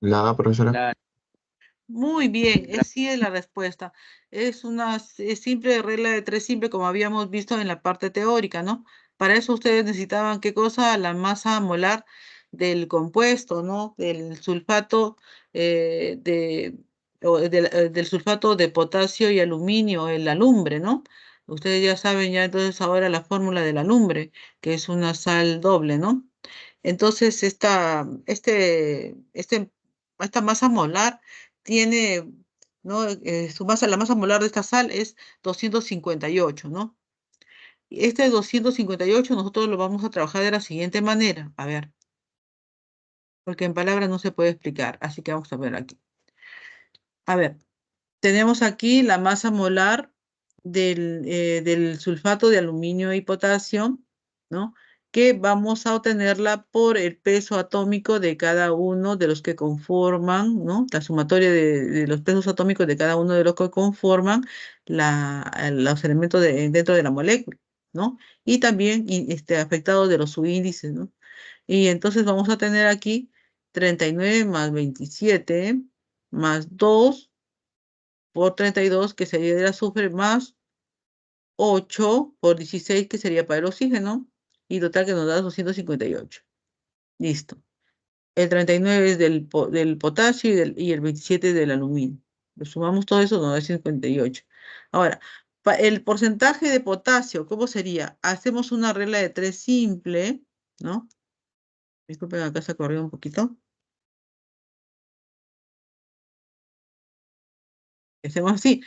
La A, profesora. La, Muy bien, la- sí es la respuesta. Es una simple regla de tres simple como habíamos visto en la parte teórica, ¿no? Para eso ustedes necesitaban qué cosa, la masa molar del compuesto, ¿no? Del sulfato del sulfato de potasio y aluminio, el alumbre, ¿no? Ustedes ya saben ya entonces ahora la fórmula del alumbre, que es una sal doble, ¿no? Entonces esta masa molar tiene, ¿no? La masa molar de esta sal es 258, ¿no? Y este 258 nosotros lo vamos a trabajar de la siguiente manera, a ver, porque en palabras no se puede explicar, así que vamos a ver aquí. A ver, tenemos aquí la masa molar del sulfato de aluminio y potasio, ¿no? Que vamos a obtenerla por el peso atómico de cada uno de los que conforman, ¿no? La sumatoria de los pesos atómicos de cada uno de los que conforman los elementos dentro de la molécula, ¿no? Y también afectados de los subíndices, ¿no? Y entonces vamos a tener aquí 39 más 27 más 2 por 32, que sería del azufre, más 8 por 16, que sería para el oxígeno, y total que nos da 258. Listo. El 39 es del potasio y el 27 del aluminio. Lo sumamos todo eso, nos da 58. Ahora, el porcentaje de potasio, ¿cómo sería? Hacemos una regla de tres simple, ¿no? Disculpen, acá se corrió un poquito. Hacemos así.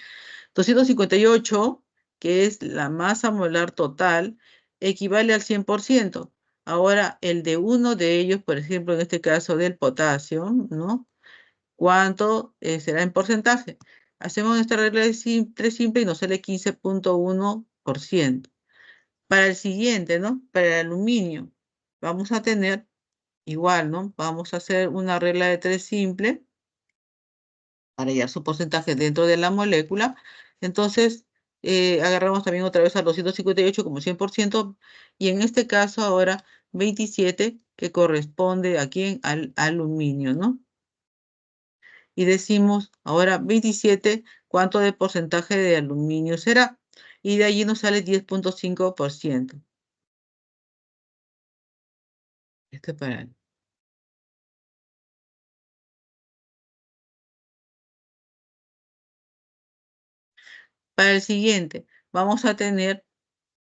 258, que es la masa molar total, equivale al 100%. Ahora, el de uno de ellos, por ejemplo, en este caso del potasio, ¿no? ¿Cuánto será en porcentaje? Hacemos nuestra regla de tres simple y nos sale 15.1%. Para el siguiente, ¿no? Para el aluminio, vamos a tener igual, ¿no? Vamos a hacer una regla de tres simple para hallar su porcentaje dentro de la molécula. Entonces, agarramos también otra vez a 258 como 100%, y en este caso ahora 27, que corresponde a quién, al aluminio, ¿no? Y decimos ahora 27, ¿cuánto de porcentaje de aluminio será? Y de allí nos sale 10.5%. Esto es para el siguiente, vamos a tener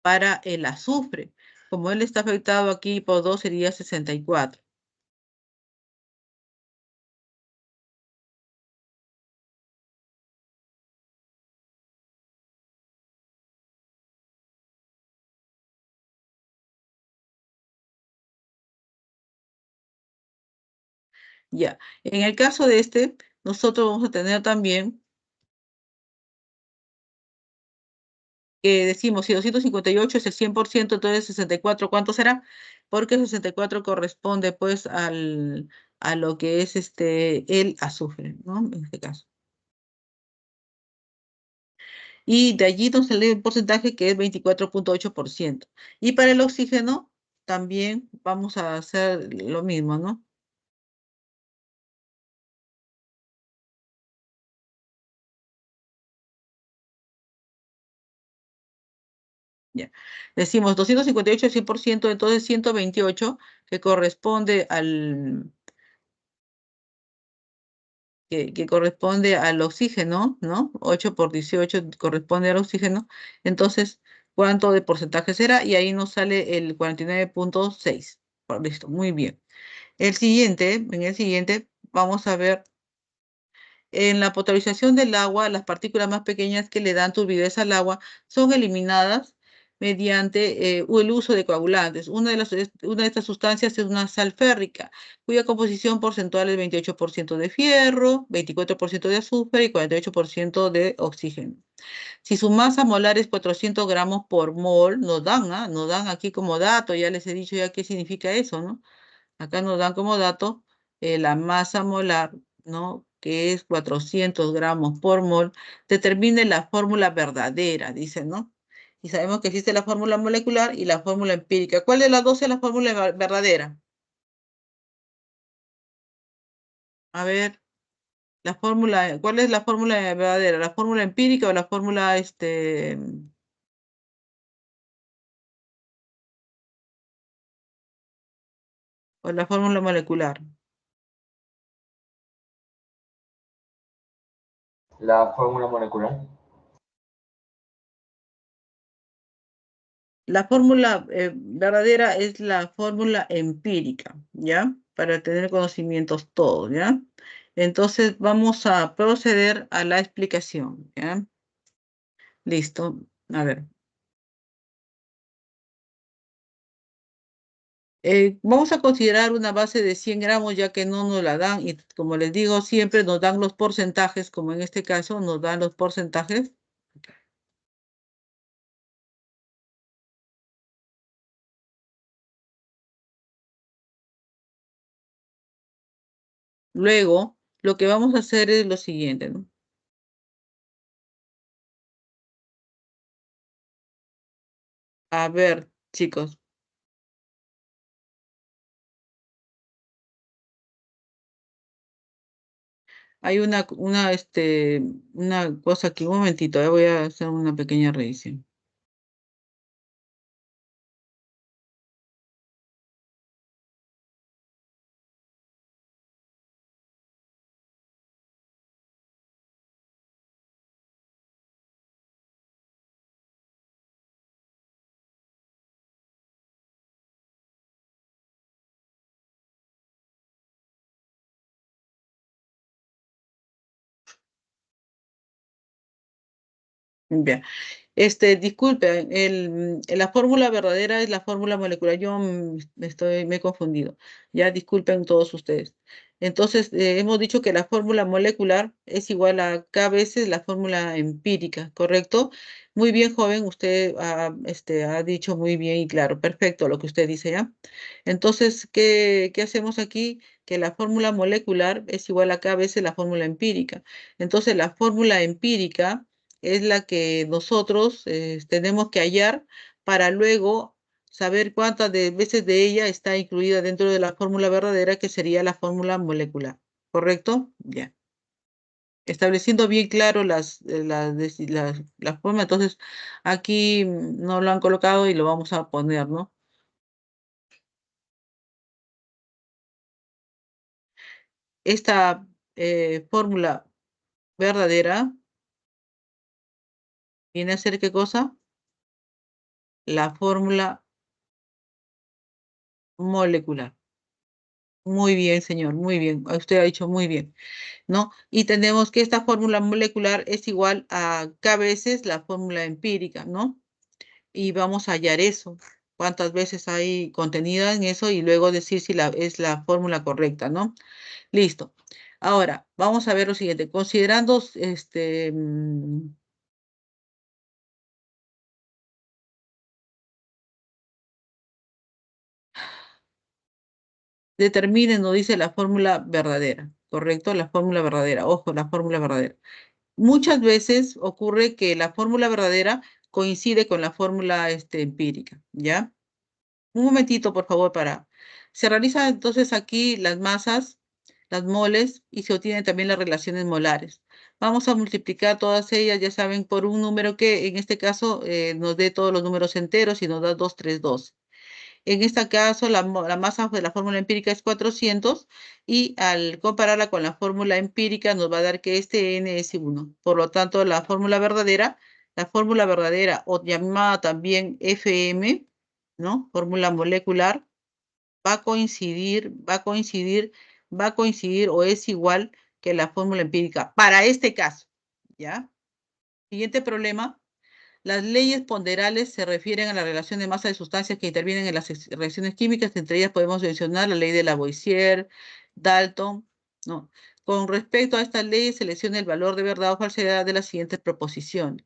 para el azufre. Como él está afectado aquí por 2, sería 64. Ya, en el caso de nosotros vamos a tener también que decimos, si 258 es el 100%, entonces 64, ¿cuánto será? Porque 64 corresponde pues a lo que es el azufre, ¿no? En este caso. Y de allí nos sale el porcentaje que es 24.8%. Y para el oxígeno también vamos a hacer lo mismo, ¿no? Ya. Decimos 258 al 100%, entonces 128, que corresponde que corresponde al oxígeno, ¿no? 8 por 18 corresponde al oxígeno. Entonces, ¿cuánto de porcentaje será? Y ahí nos sale el 49.6. Listo, muy bien. En el siguiente, vamos a ver en la potabilización del agua, las partículas más pequeñas que le dan turbidez al agua son eliminadas mediante el uso de coagulantes. Una de estas sustancias es una sal férrica, cuya composición porcentual es 28% de fierro, 24% de azufre y 48% de oxígeno. Si su masa molar es 400 gramos por mol, nos dan aquí como dato, ya les he dicho ya qué significa eso, ¿no? Acá nos dan como dato la masa molar, ¿no? Que es 400 gramos por mol. Determine la fórmula verdadera, dice, ¿no? Y sabemos que existe la fórmula molecular y la fórmula empírica. ¿Cuál de las dos es la fórmula verdadera? A ver, ¿cuál es la fórmula verdadera? ¿La fórmula empírica o la fórmula, o la fórmula molecular? La fórmula molecular. La fórmula verdadera es la fórmula empírica, ¿ya? Para tener conocimientos todos, ¿ya? Entonces vamos a proceder a la explicación, ¿ya? Listo. A ver. Vamos a considerar una base de 100 gramos ya que no nos la dan y como les digo siempre nos dan los porcentajes, como en este caso nos dan los porcentajes. Luego, lo que vamos a hacer es lo siguiente, ¿no? A ver, chicos. Hay una cosa aquí, un momentito, voy a hacer una pequeña revisión. Bien. Disculpe, la fórmula verdadera es la fórmula molecular. Yo me he confundido. Ya disculpen todos ustedes. Entonces, hemos dicho que la fórmula molecular es igual a K veces la fórmula empírica, ¿correcto? Muy bien, joven, usted ha dicho muy bien y claro, perfecto lo que usted dice, ¿ya? Entonces, ¿qué hacemos aquí? Que la fórmula molecular es igual a K veces la fórmula empírica. Entonces, la fórmula empírica es la que nosotros tenemos que hallar para luego saber cuántas veces de ella está incluida dentro de la fórmula verdadera, que sería la fórmula molecular. ¿Correcto? Ya. Estableciendo bien claro las formas, entonces aquí no lo han colocado y lo vamos a poner, ¿no? Esta fórmula verdadera viene a ser ¿qué cosa? La fórmula molecular. Muy bien, señor, muy bien. Usted ha dicho muy bien, ¿no? Y tenemos que esta fórmula molecular es igual a K veces la fórmula empírica, ¿no? Y vamos a hallar eso, cuántas veces hay contenida en eso y luego decir si es la fórmula correcta, ¿no? Listo. Ahora, vamos a ver lo siguiente. Considerando, determinen, nos dice la fórmula verdadera, ¿correcto? La fórmula verdadera, ojo, la fórmula verdadera. Muchas veces ocurre que la fórmula verdadera coincide con la fórmula empírica, ¿ya? Un momentito, por favor, Se realizan entonces aquí las masas, las moles, y se obtienen también las relaciones molares. Vamos a multiplicar todas ellas, ya saben, por un número que en este caso nos dé todos los números enteros y nos da 232. En este caso, la masa de la fórmula empírica es 400 y al compararla con la fórmula empírica nos va a dar que este n es 1. Por lo tanto, la fórmula verdadera o llamada también FM, ¿no? Fórmula molecular, va a coincidir o es igual que la fórmula empírica para este caso, ¿ya? Siguiente problema. Las leyes ponderales se refieren a la relación de masa de sustancias que intervienen en las reacciones químicas. Entre ellas podemos mencionar la ley de Lavoisier, Dalton, ¿no? Con respecto a estas leyes, seleccione el valor de verdad o falsedad de las siguientes proposiciones.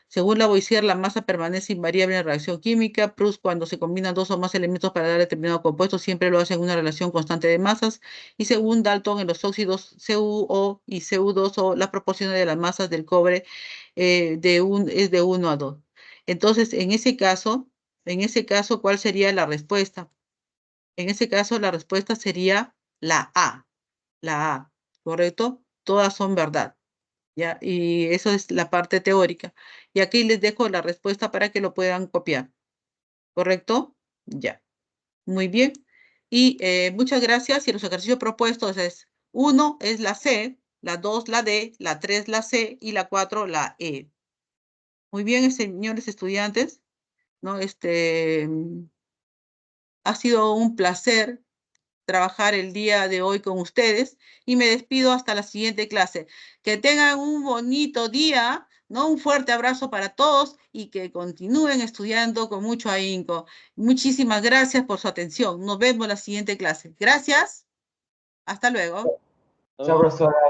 Según Lavoisier, la masa permanece invariable en la reacción química. Proust, cuando se combinan dos o más elementos para dar determinado compuesto, siempre lo hace en una relación constante de masas. Y según Dalton, en los óxidos CuO y Cu2O, las proporciones de las masas del cobre es de 1 a 2. Entonces, en ese caso, ¿cuál sería la respuesta? En ese caso, la respuesta sería la A, ¿correcto? Todas son verdad. ¿Ya? Y eso es la parte teórica. Y aquí les dejo la respuesta para que lo puedan copiar. ¿Correcto? Ya. Muy bien. Y muchas gracias. Y los ejercicios propuestos es 1 es la C, la 2 la D, la 3 la C y la 4 la E. Muy bien, señores estudiantes, ¿no? Ha sido un placer trabajar el día de hoy con ustedes y me despido hasta la siguiente clase. Que tengan un bonito día, ¿no? Un fuerte abrazo para todos y que continúen estudiando con mucho ahínco. Muchísimas gracias por su atención. Nos vemos en la siguiente clase. Gracias. Hasta luego. Chao, profesora.